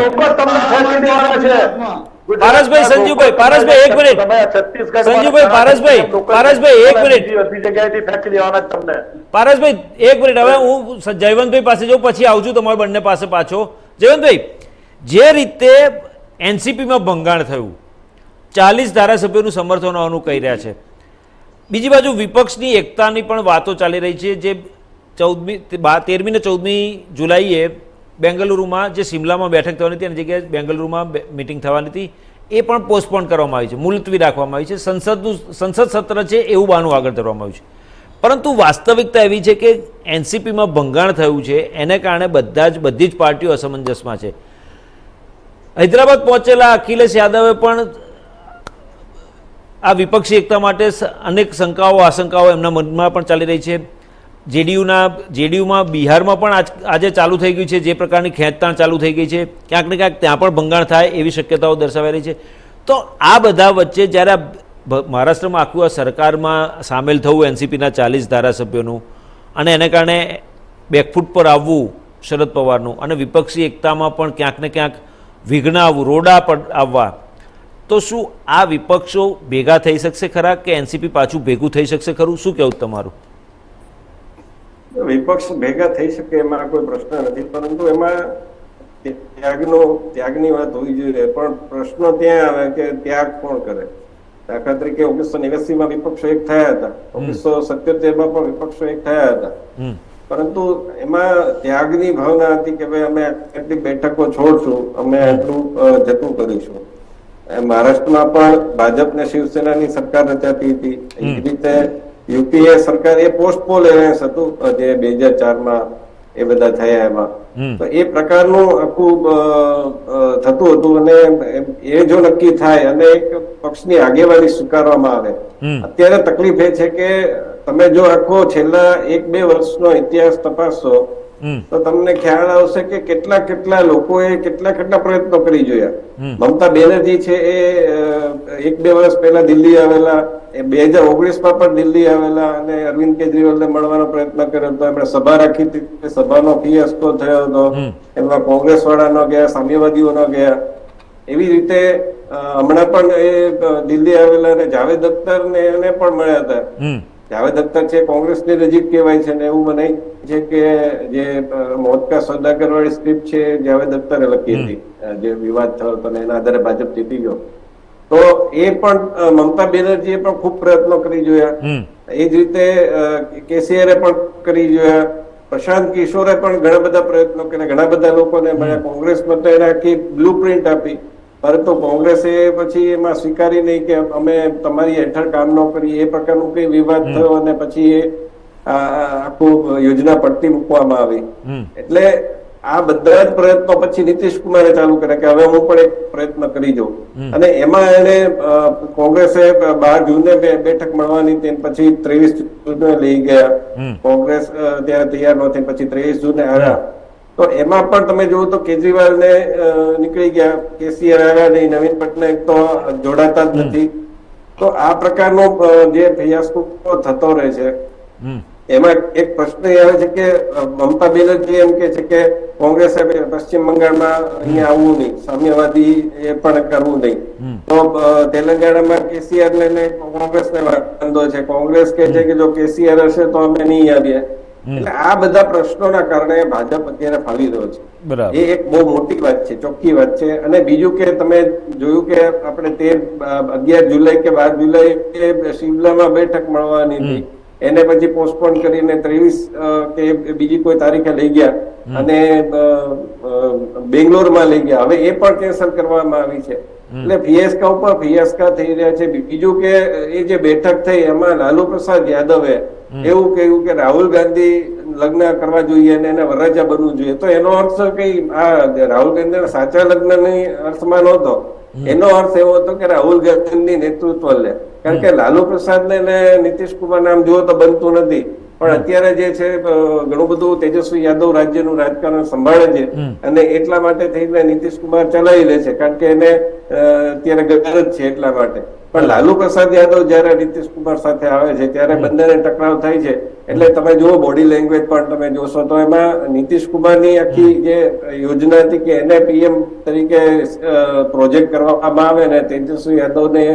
એક મિનિટ. સંજીવભાઈ પારસભાઈ એક મિનિટ. પારસભાઈ એક મિનિટ. હવે હું જયવંતભાઈ પાસે જાઉં પછી આવું છું તમારા બંને પાસે પાછો. જયવંતભાઈ જે રીતે એનસીપીમાં ભંગાણ થયું 40 ધારાસભ્યોનું સમર્થન હોવાનું કહી રહ્યા છે. બીજી બાજુ વિપક્ષની એકતાની પણ વાતો ચાલી રહી છે. જે 13મી ને 14મી જુલાઈએ બેંગલુરુમાં જે સિમલામાં બેઠક થવાની હતી એની જગ્યાએ બેંગલુરુમાં મિટિંગ થવાની હતી એ પણ પોસ્ટપોન કરવામાં આવી છે, મુલતવી રાખવામાં આવી છે. સંસદ સત્ર છે એવું બહાનું આગળ ધરવામાં આવ્યું છે. પરંતુ વાસ્તવિકતા એવી છે કે એનસીપીમાં ભંગાણ થયું છે એને કારણે બધી જ પાર્ટીઓ અસમંજસમાં છે. હૈદરાબાદ પહોંચેલા અખિલેશ યાદવે પણ આ વિપક્ષી એકતા માટે અનેક આશંકાઓ એમના મનમાં પણ ચાલી રહી છે. જેડીયુમાં બિહારમાં પણ આજે ચાલુ થઈ ગયું છે. જે પ્રકારની ખેંચતાણ ચાલુ થઈ ગઈ છે ક્યાંક ને ક્યાંક ત્યાં પણ ભંગાણ થાય એવી શક્યતાઓ દર્શાવાઈ રહી છે. તો આ બધા વચ્ચે જ્યારે મહારાષ્ટ્રમાં આખું આ સરકારમાં સામેલ થવું એનસીપીના 40 ધારાસભ્યોનું અને એને કારણે બેકફૂટ પર આવવું શરદ પવારનું અને વિપક્ષી એકતામાં પણ ક્યાંક ને ક્યાંક વિઘ્ન આવવું, રોડા પર આવવા, તો શું આ વિપક્ષો ભેગા થઈ શકશે ખરા કે એનસીપી પાછું ભેગું થઈ શકશે ખરું? શું કહેવું તમારું? વિપક્ષ ભેગા થઈ શકે એમાં કોઈ પ્રશ્ન નથી, પરંતુ એમાં ત્યાગની વાત હોવી જોઈએ, પણ પ્રશ્ન ત્યાં આવે કે ત્યાગ કોણ કરે. દાખલા તરીકે 1989 માં વિપક્ષો એક થયા હતા, 1977 માં પણ વિપક્ષો એક થયા હતા, પરંતુ એમાં ત્યાગની ભાવના હતી કે ભાઈ અમે આટલી બેઠકો છોડશું, અમે આટલું જતું કરીશું. મહારાષ્ટ્રમાં પણ ભાજપ ને શિવસેનાની સરકાર રચાતી હતી. એ રીતે યુપીએ સરકાર એ પોસ્ટપોલ એલાયન્સ હતું જે 2004 માં એ બધા થયા એમાં. તો એ પ્રકારનું આખું થતું હતું અને એ જો નક્કી થાય અને એક પક્ષની આગેવાની સ્વીકારવામાં આવે. અત્યારે તકલીફ એ છે કે તમે જો આખો છેલ્લા 1-2 વર્ષનો ઇતિહાસ તપાસશો તો તમને ખ્યાલ આવશે કે કેટલા લોકોએ કેટલા પ્રયત્નો કરી જોયા. મમતા બેનર્જી છે એ 1-2 વર્ષ પહેલા દિલ્હી આવેલા, 2019 માં પણ દિલ્હી આવેલા અને અરવિંદ કેજરીવાલને મળવાનો પ્રયત્ન કર્યો હતો. એમણે સભા રાખી હતી, સભાનો ફિયાસ્કો થયો હતો. એમાં કોંગ્રેસ વાળા ન ગયા, સામ્યવાદીઓ ન ગયા. એવી રીતે હમણાં પણ એ દિલ્હી આવેલા અને જાવેદ અખ્તર ને એને પણ મળ્યા હતા. જાવેદ અખ્તર છે કોંગ્રેસની નજીક કહેવાય છે ને એવું મને છે કે જે મોત કા સોદાગર વાળી સ્ક્રિપ્ટ છે જાવેદ અખ્તરે લખી હતી, જે વિવાદ થયો હતો ને એના આધારે ભાજપ જીતી ગયો. તો એ પણ મમતા બેનર્જીએ પણ ખૂબ પ્રયત્નો કરી જોયા. એ જ રીતે કેસીઆરે પણ કરી જોયા. પ્રશાંત કિશોરે પણ ઘણા બધા પ્રયત્નો કર્યા, ઘણા બધા લોકોને મળ્યા. કોંગ્રેસમાં તો એને આખી બ્લુ પ્રિન્ટ આપી, પરંતુ કોંગ્રેસે પછી એમાં સ્વીકારી નહીં કે અમે તમારી હેઠળ કામ ન કરીએ. એ પ્રકારનો કઈ વિવાદ થયો અને પછી એ આખું યોજના પડતી મૂકવામાં આવી. એટલે આ બધા જ પ્રયત્નો પછી નીતિશ કુમારે ચાલુ કર્યા કે હવે હું પણ એક પ્રયત્ન કરી જાઉં. અને એમાં એને કોંગ્રેસે 12 જૂને બેઠક મળવાની હતી, પછી 23 જૂને લઈ ગયા. કોંગ્રેસ ત્યારે તૈયાર નહોતી, પછી 23 જૂને આવ્યા. તો એમાં પણ તમે જોવો તો કેજરીવાલ ને નીકળી ગયા, કેસીઆર આવ્યા નહીં, નવીન પટનાયક તો જોડાતા જ નથી. તો આ પ્રકારનો જે ફિયાસ્કો થતો રહે છે એમાં એક પ્રશ્ન એ આવે છે કે મમતા બેનર્જી એમ કે છે કે કોંગ્રેસે પશ્ચિમ બંગાળમાં અહીંયા આવવું નહીં, સામ્યવાદી એ પણ કરવું નહીં. તો તેલંગાણામાં કેસીઆર ને કોંગ્રેસને વાંધો છે. કોંગ્રેસ કે છે કે જો કેસીઆર હશે તો અમે નહીં આવીએ. એટલે આ બધા પ્રશ્નોના કારણે ભાજપ અત્યારે ફાવી રહ્યો છે. એ એક બહુ મોટી વાત છે, ચોખ્ખી વાત છે. અને બીજું કે તમે જોયું કે આપણે 11 જુલાઈ કે 12 જુલાઈ શિમલામાં બેઠક મળવાની હતી, એને પછી પોસ્ટપોન કરીને 23 કે બીજી કોઈ તારીખે લઈ ગયા અને બેંગ્લોરમાં લઈ ગયા. હવે એ પણ કેન્સલ કરવામાં આવી છે. એટલે ફિયાસ્કા ઉપર ફિયાસ્કા થઈ રહ્યા છે. બીજું કે એ જે બેઠક થઈ એમાં લાલુ પ્રસાદ યાદવે એવું કહ્યું કે રાહુલ ગાંધી લગ્ન કરવા જોઈએ અને એને વરરાજા બનવું જોઈએ. તો એનો અર્થ કઈ આ રાહુલ ગાંધી સાચા લગ્નની અર્થમાં નહોતો. એનો અર્થ એવો હતો કે રાહુલ ગાંધી નેતૃત્વ લે. કારણ કે લાલુ પ્રસાદ ને નીતિશ કુમાર નામ જુઓ તો બનતું નથી, પણ અત્યારે જે છે ઘણું બધું તેજસ્વી યાદવ રાજ્યનું રાજકારણ સંભાળે છે અને એટલા માટે થઈને નીતિશ કુમાર ચલાવી લે છે, કારણ કે એને અત્યારે ગરજ છે એટલા માટે. પણ લાલુ પ્રસાદ યાદવ જયારે નીતિશ કુમાર સાથે આવે છે ત્યારે બંનેને ટકરાવ થાય છે. એટલે તમે જુઓ બોડી લેંગ્વેજ પણ તમે જોશો તો એમાં નીતિશ કુમારની આખી જે યોજના હતી કે એને પીએમ તરીકે પ્રોજેક્ટ કરવામાં આવે ને તેજસ્વી યાદવને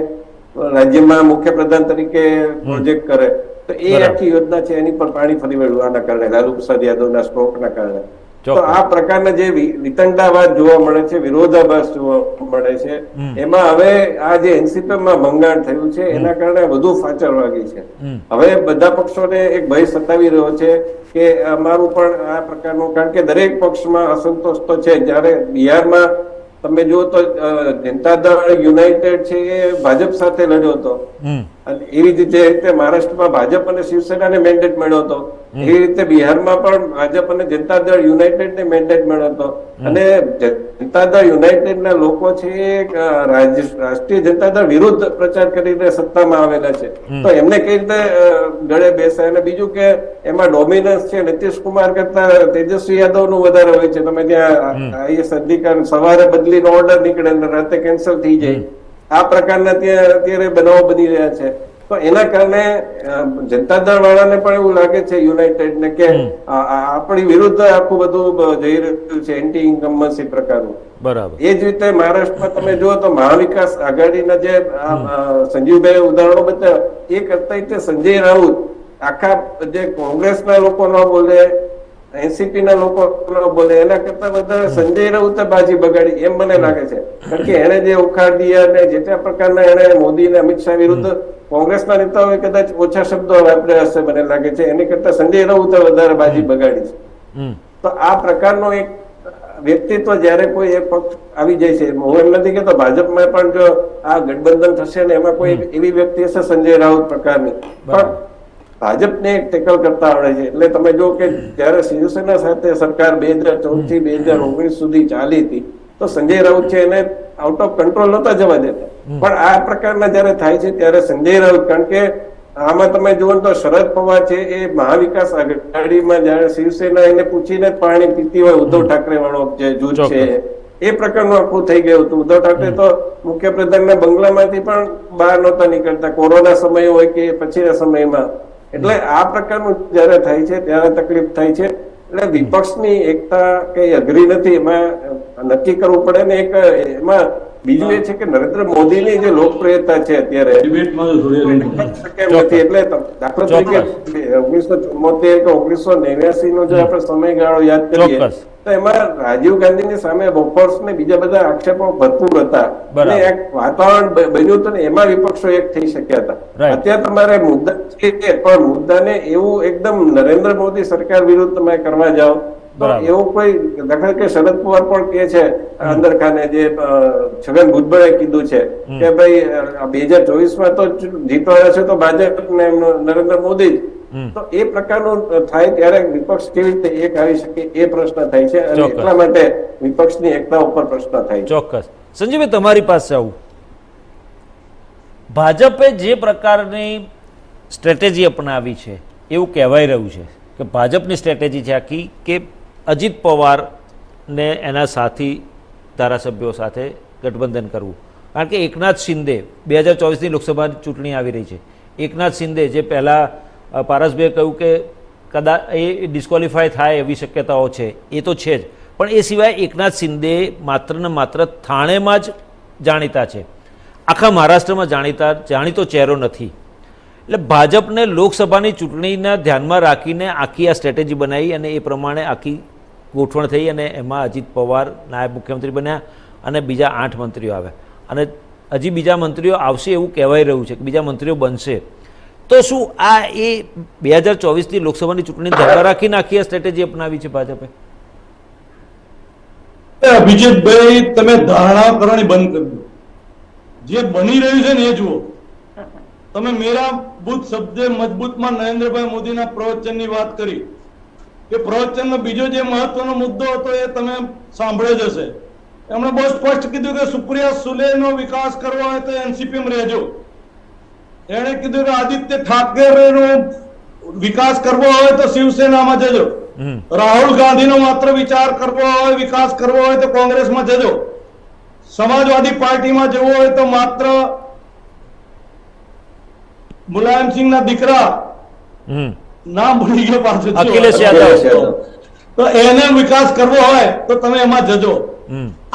રાજ્યમાં મુખ્યપ્રધાન તરીકે પ્રોજેક્ટ કરે, તો એ આખી યોજના છે એની પર પાણી ફરી વળ્યું આના કારણે, લાલુ પ્રસાદ યાદવના સ્ટ્રોકના કારણે. તો આ પ્રકારના જે વિતંડાવાદ જોવા મળે છે, વિરોધાભાસ જોવા મળે છે, એમાં હવે આ જે એનસીપીમાં ભંગાણ થયું છે એના કારણે વધુ ફાચર વાગી છે. હવે બધા પક્ષોને એક ભય સતાવી રહ્યો છે કે અમારું પણ આ પ્રકારનું, કારણ કે દરેક પક્ષમાં અસંતોષ તો છે. જયારે બિહારમાં તમે જુઓ તો જનતા દળ યુનાઇટેડ છે એ ભાજપ સાથે લડ્યો હતો, અને એવી રીતે મહારાષ્ટ્રમાં ભાજપ અને શિવસેનાને મેન્ડેટ મળ્યો હતો, એવી રીતે બિહારમાં પણ ભાજપ અને જનતા દળ યુનાઇટેડ ને મેન્ડેટ મળ્યો હતો. અને જનતા દળ યુનાઇટેડ ના લોકો છે રાષ્ટ્રીય જનતા દળ વિરુદ્ધ પ્રચાર કરીને સત્તામાં આવેલા છે, તો એમને કઈ રીતે ગળે બેસે? અને બીજું કે એમાં ડોમિનન્સ છે નીતિશ કુમાર કરતા તેજસ્વી યાદવ નું વધારે હોય છે. તમે ત્યાં આઈએસ અધિકારી સવારે બદલીનો ઓર્ડર નીકળે અને રાતે કેન્સલ થઈ જાય, આ પ્રકારના ત્યાં અત્યારે બનાવો બની રહ્યા છે. તો એના કારણે જનતા દળ વાળાને પણ એવું લાગે છે યુનાઇટેડ ને કે આપણી વિરુદ્ધ આખું બધું જઈ રહ્યું છે, એન્ટી ઇન્કમ્બન્સી પ્રકારનું. બરાબર. એ જ રીતે મહારાષ્ટ્રમાં તમે જુઓ તો મહાવિકાસ આઘાડીના જે સંજીવભાઈ ઉદાહરણો બતાવ્યા, એ કરતા સંજય રાઉત આખા જે કોંગ્રેસના લોકો ન બોલે, એનસીપી ના લોકો ન બોલે, એના કરતા વધારે સંજય રાઉતે બાજી બગાડી એમ મને લાગે છે. કારણ કે એને જે ઉખાડી અને જેટલા પ્રકારના એને મોદી અને અમિત શાહ વિરુદ્ધ કોંગ્રેસના નેતાઓએ કદાચ ઓછા શબ્દો વાપર્યા હશે મને લાગે છે, એની કરતા સંજય રાઉતે વધારે બાજી બગાડી છે. હમ તો આ પ્રકારનો એક વ્યક્તિત્વ જયારે કોઈ એક પક્ષ આવી જાય છે, હું એમ નથી કહેતો ભાજપમાં પણ જો આ ગઠબંધન થશે ને એમાં કોઈ એવી વ્યક્તિ હશે સંજય રાઉત પ્રકારની, પણ ભાજપને એક ટેકલ કરતા આવડે છે. એટલે તમે જો કે જયારે શિવસેના સાથે સરકાર 2014 થી 2019 સુધી ચાલી હતી તો સંજય રાઉત છે એને આઉટ ઓફ કંટ્રોલ નતા જવા દેતા, પણ આ પ્રકારના જયારે થાય છે ત્યારે સંજય રાઉત, કારણ કે આમાં તમે જુઓ તો શરદ પવાર છે એ મહાવિકાસ આઘાડીમાં જયારે શિવસેના એને પૂછીને પાણી પીતી હોય, ઉદ્ધવ ઠાકરે વાળો જે જૂથ છે એ પ્રકારનું આખું થઈ ગયું હતું. ઉદ્ધવ ઠાકરે તો મુખ્યપ્રધાનના બંગલામાંથી પણ બહાર નહોતા નીકળતા, કોરોના સમય હોય કે પછીના સમયમાં. એટલે આ પ્રકારનું જયારે થાય છે ત્યારે તકલીફ થાય છે. એટલે વિપક્ષની એકતા કઈ અઘરી નથી, એમાં નક્કી કરવું પડે ને. એક એમાં બીજું એ છે કે નરેન્દ્ર મોદીની જે લોકપ્રિયતા છે અત્યારે નથી. એટલે દાખલા તરીકે 1974 કે 1989 નો જો આપણે સમયગાળો યાદ કરીએ તો એમાં રાજીવ ગાંધીની સામે બોફોર્સ ને બીજા બધા આક્ષેપો ભરપૂર હતા અને એક વાતાવરણ બન્યું હતું ને એમાં વિપક્ષો એક થઈ શક્યા હતા. અત્યારે તમારે મુદ્દા છે પણ મુદ્દાને એવું એકદમ નરેન્દ્ર મોદી સરકાર વિરુદ્ધ તમે કરવા જાઓ તો એવું કોઈ, દાખલા કે શરદ પવાર પણ કે છે અંદર ખાને, જે છગન ભુજબળે કીધું છે કે ભાઈ 2024 તો જીતવાના છે તો ભાજપ ને નરેન્દ્ર મોદી જ. તો એ પ્રકારનું થાય ત્યારે વિપક્ષ કેવી રીતે એક આવી શકે એ પ્રશ્ન થાય છે અને એટલા માટે વિપક્ષની એકતા ઉપર પ્રશ્ન થાય છે. ચોક્કસ. સંજીવભાઈ, તમારી પાસે આવું, ભાજપે જે પ્રકારની સ્ટ્રેટેજી અપનાવી છે એવું કહેવાય રહ્યું છે કે ભાજપની સ્ટ્રેટેજી છે આખી કે અજીત પવારને એના સાથી ધારાસભ્યો સાથે ગઠબંધન કરવું. કારણ કે એકનાથ શિંદે 2024ની લોકસભાની ચૂંટણી આવી રહી છે. એકનાથ શિંદે જે પહેલાં પારસભાઈએ કહ્યું કે કદાચ એ ડિસ્ક્વોલિફાય થાય એવી શક્યતાઓ છે, એ તો છે જ, પણ એ સિવાય એકનાથ શિંદે માત્ર ને માત્ર થાણેમાં જ જાણીતા છે, આખા મહારાષ્ટ્રમાં જાણીતો ચહેરો નથી. એટલે ભાજપને લોકસભાની ચૂંટણીના ધ્યાનમાં રાખીને આખી આ સ્ટ્રેટેજી બનાવી અને એ પ્રમાણે આખી ગોઠવણ થઈ અને એમાં અજીત પવાર નાયબ મુખ્યમંત્રી બન્યા અને બીજા 8 મંત્રીઓ આવ્યા અને હજી બીજા મંત્રીઓ આવશે એવું કહેવાય રહ્યું છે કે બીજા મંત્રીઓ બનશે. તો શું આ એ 2024ની લોકસભાની ચૂંટણી ધ્યાનમાં રાખીને આખી આ સ્ટ્રેટેજી અપનાવી છે ભાજપે? અભિજીતભાઈ, તમે ધારણા કરવાની બંધ કરી દો. જે બની રહ્યું છે ને એ જુઓ. તમે મેરા બુદ્ધ શબ્દે મજબૂતમાં નરેન્દ્રભાઈ મોદીના પ્રવચનની વાત કરી. એ પ્રવચનનો બીજો જે મહત્વનો મુદ્દો હતો એ તમે સાંભળ્યો જ હશે. એમણે બહુ સ્પષ્ટ કીધું કે સુપ્રિયા સુલેનો વિકાસ કરવો હોય તો એનસીપીમાં રહેજો. એણે કીધું કે આદિત્ય ઠાકરેનો વિકાસ કરવો હોય તો શિવસેનામાં જજો. રાહુલ ગાંધીનો માત્ર વિચાર કરવો હોય, વિકાસ કરવો હોય તો કોંગ્રેસમાં જજો. સમાજવાદી પાર્ટીમાં જવું હોય તો માત્ર મુલાયમસિંહના દીકરા, નામ ભૂલી ગયો પાછું, અખિલેશ યાદવ, તો એને વિકાસ કરવો હોય તો તમે એમાં જજો.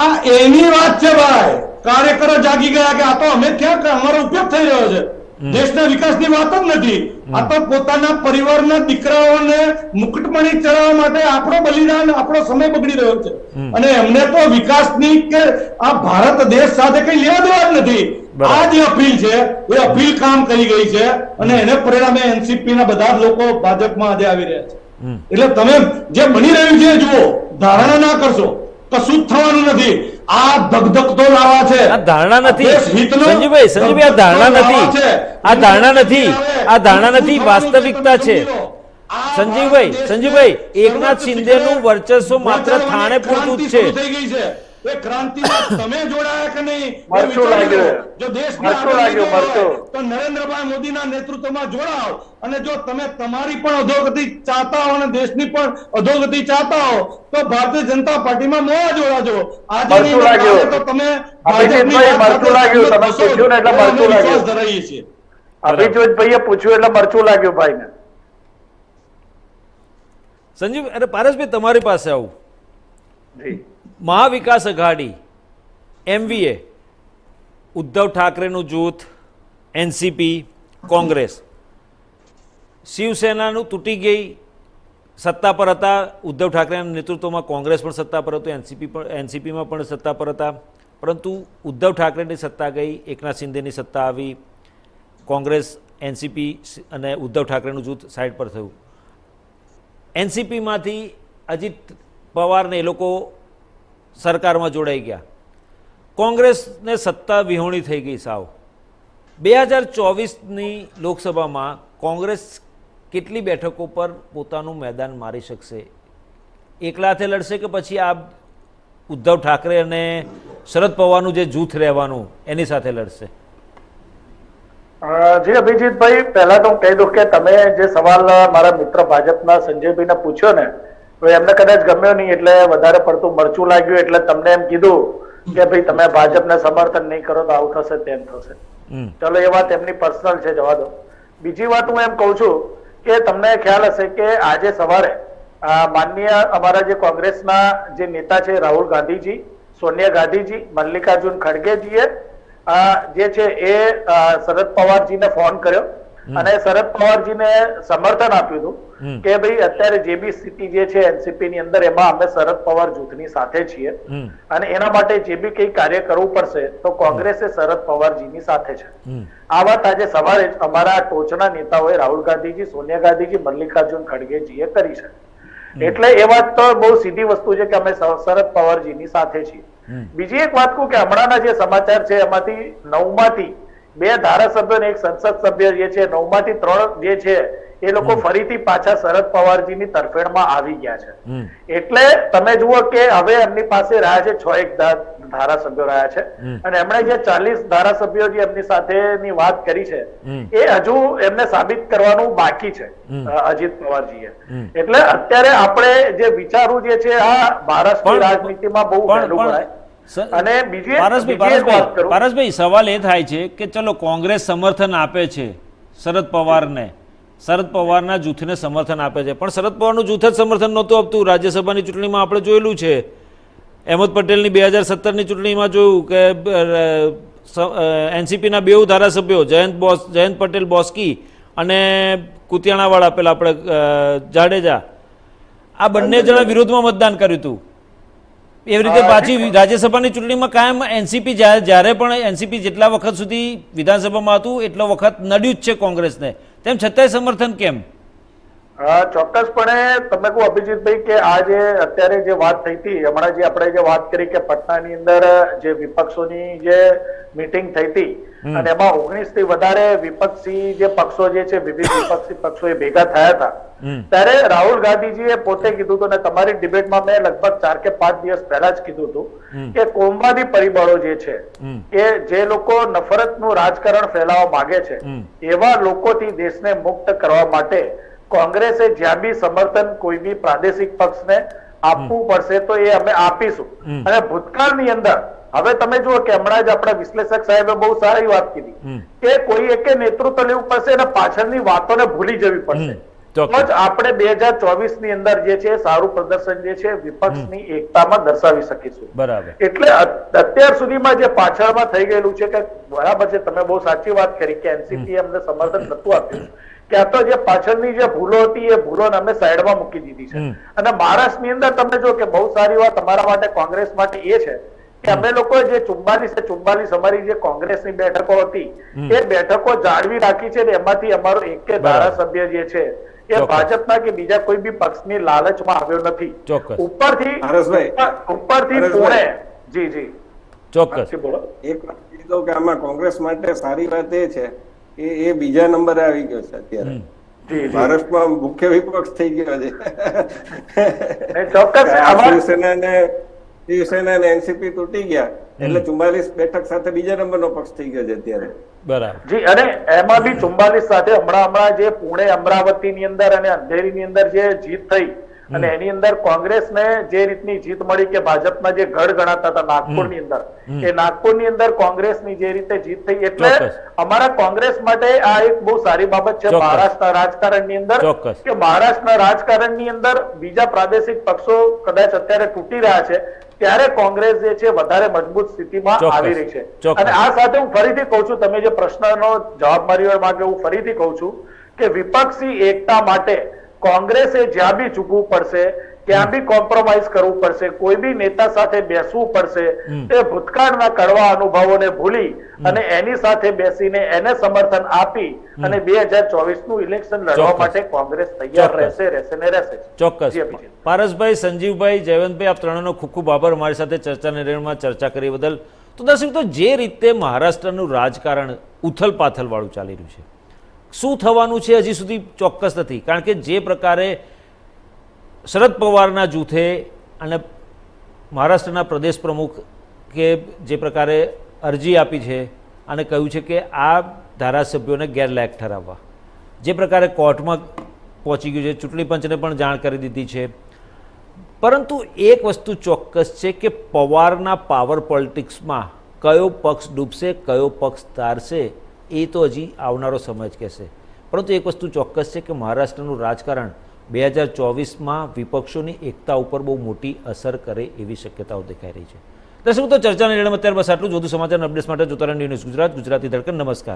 આ એની વાત છે ભાઈ. કાર્યકરો જાગી ગયા કે આ તો અમે ક્યાંક અમારો ઉપયોગ થઈ રહ્યો છે, દેશના વિકાસની વાત જ નથી. આ તો પોતાના પરિવારના દીકરાઓને મુકુટમણી ચડાવવા માટે આપણો બલિદાન, આપણો સમય બગડી રહ્યો છે અને એમને તો વિકાસની કે આ ભારત દેશ સાથે કઈ લેવા દેવા જ નથી. આ જે અપીલ છે એ અપીલ કામ કરી ગઈ છે અને એને પરિણામે એનસીપી ના બધા લોકો ભાજપમાં આજે આવી રહ્યા છે. એટલે તમે જે બની રહ્યું છે જુઓ, ધારણા ના કરશો, કશું જ થવાનું નથી. આ ધગધગતો લાવા છે, આ ધારણા નથી. સંજીવભાઈ, આ ધારણા નથી, આ ધારણા નથી, આ ધારણા નથી, વાસ્તવિકતા છે. સંજીવભાઈ, એકનાથ શિંદેનું વર્ચસ્વ માત્ર થાણે પૂરતું જ છે. એ ક્રાંતિમાં તમે જોડાયા કે નહીં, મરચું લાગ્યું. જો દેશને મરચું આગળ લાગ્યું, લઈ જવો હોય મરચું. તો નરેન્દ્રભાઈ મોદીના નેતૃત્વમાં જોડાઓ. અને જો તમે તમારી પણ અધોગતિ ચાહતા હો અને દેશની પણ અધોગતિ ચાહતા હો તો ભારતીય જનતા પાર્ટીમાં મોવા જોડાજો. આજે મરચું નહીં લાગ્યું. તો તમે અભિજીતભાઈ, મરચું લાગ્યું. તમે પૂછ્યું ને એટલે મરચું લાગ્યું. વિશ્વાસ ધરાવીએ છીએ. અભિજીતભાઈએ પૂછ્યું એટલે મરચું લાગ્યું ભાઈને. સંજીવ, અરે પારસભાઈ, તમારી પાસે આવું. જી, મહાવિકાસ અઘાડી, એમવીએ, ઉદ્ધવ ઠાકરેનું જૂથ, એનસીપી, કોંગ્રેસ, શિવસેનાનું તૂટી ગઈ, સત્તા પર હતા, ઉદ્ધવ ઠાકરેના નેતૃત્વમાં કોંગ્રેસ પણ સત્તા પર હતું, એનસીપીમાં પણ સત્તા પર હતા, પરંતુ ઉદ્ધવ ઠાકરેની સત્તા ગઈ, એકનાથ શિંદેની સત્તા આવી, કોંગ્રેસ, એનસીપી અને ઉદ્ધવ ઠાકરેનું જૂથ સાઈડ પર થયું. એનસીપીમાંથી અજીત પવારને એ લોકો સરકારમાં જોડાઈ ગયા. કોંગ્રેસને સત્તા વિહોણી થઈ ગઈ સાવ. 2024ની લોકસભામાં કોંગ્રેસ કેટલી બેઠકો પર પોતાનું મેદાન મારી શકશે? એકલા હાથે લડશે કે પછી આ ઉદ્ધવ ઠાકરે અને શરદ પવારનું જે જૂથ રહેવાનું એની સાથે લડશે? જી અભિજીતભાઈ, પહેલા તો હું કહી દઉં કે તમે જે સવાલ મારા મિત્ર ભાજપના સંજયભાઈને પૂછ્યો ને, તો એમને કદાચ ગમ્યો નહીં એટલે વધારે પડતું મરચું લાગ્યું એટલે તમને એમ કીધું કે ભાઈ તમે ભાજપને સમર્થન નહીં કરો તો આવું થશે તેમ થશે. ચલો એ વાત એમની પર્સનલ છે, જવા દો. બીજી વાત હું એમ કહું છું કે તમને ખ્યાલ હશે કે આજે સવારે માનનીય અમારા જે કોંગ્રેસના જે નેતા છે રાહુલ ગાંધીજી, સોનિયા ગાંધીજી, મલ્લિકાર્જુન ખડગેજીએ જે છે એ શરદ પવારજીને ફોન કર્યો અને શરદ પવારજીને સમર્થન આપ્યું હતું કે ભાઈ અત્યારે જે બી સ્થિતિ જે છે એનસીપી ની અંદર એમાં અમે શરદ પવાર જૂથની સાથે છીએ અને એના માટે જે બી કઈ કાર્ય કરવું પડશે તો કોંગ્રેસે શરદ પવારજીની સાથે છે. આ વાત આજે સવારે જ અમારા ટોચના નેતાઓએ રાહુલ ગાંધીજી, સોનિયા ગાંધીજી, મલ્લિકાર્જુન ખડગેજીએ કરી છે. એટલે એ વાત તો બહુ સીધી વસ્તુ છે કે અમે શરદ પવારજીની સાથે છીએ. બીજી એક વાત કહું કે હમણાંના જે સમાચાર છે એમાંથી 9 માંથી 2 ધારાસભ્યો અને 1 સંસદ સભ્ય જે છે, 9 માંથી 3 જે છે એ લોકો ફરીથી પાછા શરદ પવારજીની તરફેણમાં આવી ગયા છે. એટલે તમે જુઓ કે હવે એમની પાસે રહ્યા છે 6 ધારાસભ્યો રહ્યા છે અને એમણે જે 40 ધારાસભ્યો જે એમની સાથેની વાત કરી છે એ હજુ એમને સાબિત કરવાનું બાકી છે અજીત પવારજીએ. એટલે અત્યારે આપણે જે વિચારવું જે છે આ મહારાષ્ટ્રની રાજનીતિમાં બહુ વહેલું પડાય. અને બીજી પારસભાઈ, સવાલ એ થાય છે કે ચલો કોંગ્રેસ સમર્થન આપે છે શરદ પવારને, શરદ પવારના જૂથને સમર્થન આપે છે, પણ શરદ પવારનું જૂથ જ સમર્થન નહોતું આપતું. રાજ્યસભાની ચૂંટણીમાં આપણે જોયેલું છે, અહેમદ પટેલની 2017ની ચૂંટણીમાં જોયું કે એનસીપીના 2 ધારાસભ્યો જયંત પટેલ બોસ્કી અને કુતિયાણાવાળા પેલા આપણે જાડેજા, આ બંને જણા વિરોધમાં મતદાન કર્યું હતું. એવી રીતે પાછી રાજ્યસભાની ચૂંટણીમાં કાયમ એનસીપી જ્યારે પણ એનસીપી જેટલા વખત સુધી વિધાનસભામાં હતું એટલો વખત નડ્યું જ છે કોંગ્રેસને, તેમ છતાંય સમર્થન કેમ? ચોક્કસપણે તમે કહો અભિજીતભાઈ કે આ જે અત્યારે જે વાત થઈ હતી, હમણાં જે આપણે જે વાત કરી કે પટનાની અંદર જે વિપક્ષોની જે મીટિંગ થઈ હતી અને એમાં 19 થી વધારે વિપક્ષી જે પક્ષો જે છે, વિવિધ વિપક્ષી પક્ષો એ ભેગા થયા હતા, ત્યારે રાહુલ ગાંધીજીએ પોતે કીધું હતું અને તમારી ડિબેટમાં મેં લગભગ 4 કે 5 દિવસ પહેલા જ કીધું હતું કે કોમવાદી પરિબળો જે છે કે જે લોકો નફરતનું રાજકારણ ફેલાવવા માંગે છે એવા લોકોથી દેશને મુક્ત કરવા માટે કોંગ્રેસે જ્યાં બી સમર્થન કોઈ બી પ્રાદેશિક પક્ષને આપવું પડશે તો એ અમે આપીશું. અને ભૂતકાળની અંદર હવે તમે જુઓ કે હમણાં જ આપણા વિશ્લેષક સાહેબે બહુ સારી વાત કીધી કે કોઈ એકે નેતૃત્વ લેવું પડશે અને પાછળની વાતોને ભૂલી જવી પડશે. તો જ આપણે 2024 ની અંદર જે છે સારું પ્રદર્શન જે છે વિપક્ષની એકતામાં દર્શાવી શકીશું. બરાબર. એટલે અત્યાર સુધીમાં જે પાછળમાં થઈ ગયેલું છે કે બરાબર છે, તમે બહુ સાચી વાત કરી કે એનસીપી અમને સમર્થન નતું આપ્યું, ક્યાં તો જે પાછળની જે ભૂલો હતી એ ભૂલોને અમે સાઈડમાં મૂકી દીધી છે. અને મહારાષ્ટ્રની અંદર તમે જો કે બહુ સારી વાત અમારા માટે કોંગ્રેસ માટે એ છે કે અમે લોકો જે 44 અમારી જે કોંગ્રેસની બેઠકો હતી એ બેઠકો જાળવી રાખી છે ને એમાંથી અમારો એક ધારાસભ્ય જે છે એ ભાજપના કે બીજા કોઈ બી પક્ષની લાલચમાં આવ્યો નથી. ઉપરથી પુણે જી ચોક્કસ બોલો. એક વાત કહી દઉં કે આમાં કોંગ્રેસ માટે સારી વાત એ છે કે એ બીજા નંબરે આવી ગયો છે અત્યારે. મહારાષ્ટ્રમાં મુખ્ય વિપક્ષ થઈ ગયો છે. ચોક્કસ શિવસેના અને એનસીપી તૂટી ગયા એટલે 44 બેઠક સાથે બીજા નંબરનો પક્ષ થઈ ગયો છે અત્યારે. બરાબર જી. અને એમાં બી 44 સાથે હમણાં જે પુણે, અમરાવતી ની અંદર અને અંધેરી ની અંદર જે જીત થઈ અને એની અંદર કોંગ્રેસને જે રીતની જીત મળી કે ભાજપના જે ગઢ ગણાતા હતા નાગપુરની અંદર, એ નાગપુરની અંદર કોંગ્રેસની જે રીતે જીત થઈ, એટલે અમારા કોંગ્રેસ માટે આ એક બહુ સારી બાબત છે મહારાષ્ટ્રના રાજકારણની અંદર કે મહારાષ્ટ્રના રાજકારણની અંદર બીજા પ્રાદેશિક પક્ષો કદાચ અત્યારે તૂટી રહ્યા છે ત્યારે કોંગ્રેસ જે છે વધારે મજબૂત સ્થિતિમાં આવી રહી છે. અને આ સાથે હું ફરીથી કહું છું, તમે જે પ્રશ્નનો જવાબ મારી માંગે હું ફરીથી કહું છું કે વિપક્ષી એકતા માટે કોંગ્રેસે જ્યાં બી ઝૂકવું પડશે, ક્યાં બી કોમ્પ્રોમાઇઝ કરવું પડશે, કોઈ બી નેતા સાથે બેસવું પડશે, તે ભૂતકાળના કડવા અનુભવોને ભૂલી અને એની સાથે બેસીને એને સમર્થન આપી અને 2024 નું ઇલેક્શન લડવા ચોક્કસ. માટે કોંગ્રેસ તૈયાર ચોક્કસ. રહેશે ને રહેશે. ચોક્કસ. જી, અભિજીત. પારસભાઈ, સંજીવભાઈ, જયવંતભાઈ, આપ ત્રણનો ખૂબ ખૂબ આભાર અમારી સાથે ચર્ચાની રેણમાં ચર્ચા કરી બદલ. તો દર્શક મિત્રો, જે રીતે મહારાષ્ટ્રનું રાજકારણ ઉથલ વાળું ચાલી રહ્યું છે, શું થવાનું છે હજી સુધી ચોક્કસ નથી. કારણ કે જે પ્રકારે શરદ પવારના જૂથે અને મહારાષ્ટ્રના પ્રદેશ પ્રમુખ કે જે પ્રકારે અરજી આપી છે અને કહ્યું છે કે આ ધારાસભ્યોને ગેરલાયક ઠરાવવા, જે પ્રકારે કોર્ટમાં પહોંચી ગયું છે, ચૂંટણી પંચને પણ જાણ કરી દીધી છે. પરંતુ એક વસ્તુ ચોક્કસ છે કે પવારના પાવર પોલિટિક્સમાં કયો પક્ષ ડૂબશે, કયો પક્ષ તારશે, એ તો હજી આવનારો સમય જ કહેશે. પરંતુ એક વસ્તુ ચોક્કસ છે કે મહારાષ્ટ્રનું રાજકારણ 2024માં વિપક્ષોની એકતા ઉપર બહુ મોટી અસર કરે એવી શક્યતાઓ દેખાઈ રહી છે. દર્શકો, તો ચર્ચાની રેડમાં અત્યારે બસ આટલું જ. વધુ સમાચાર અપડેટ્સ માટે જોતા રહો ન્યૂઝ ગુજરાત, ગુજરાતી ધડકન. નમસ્કાર.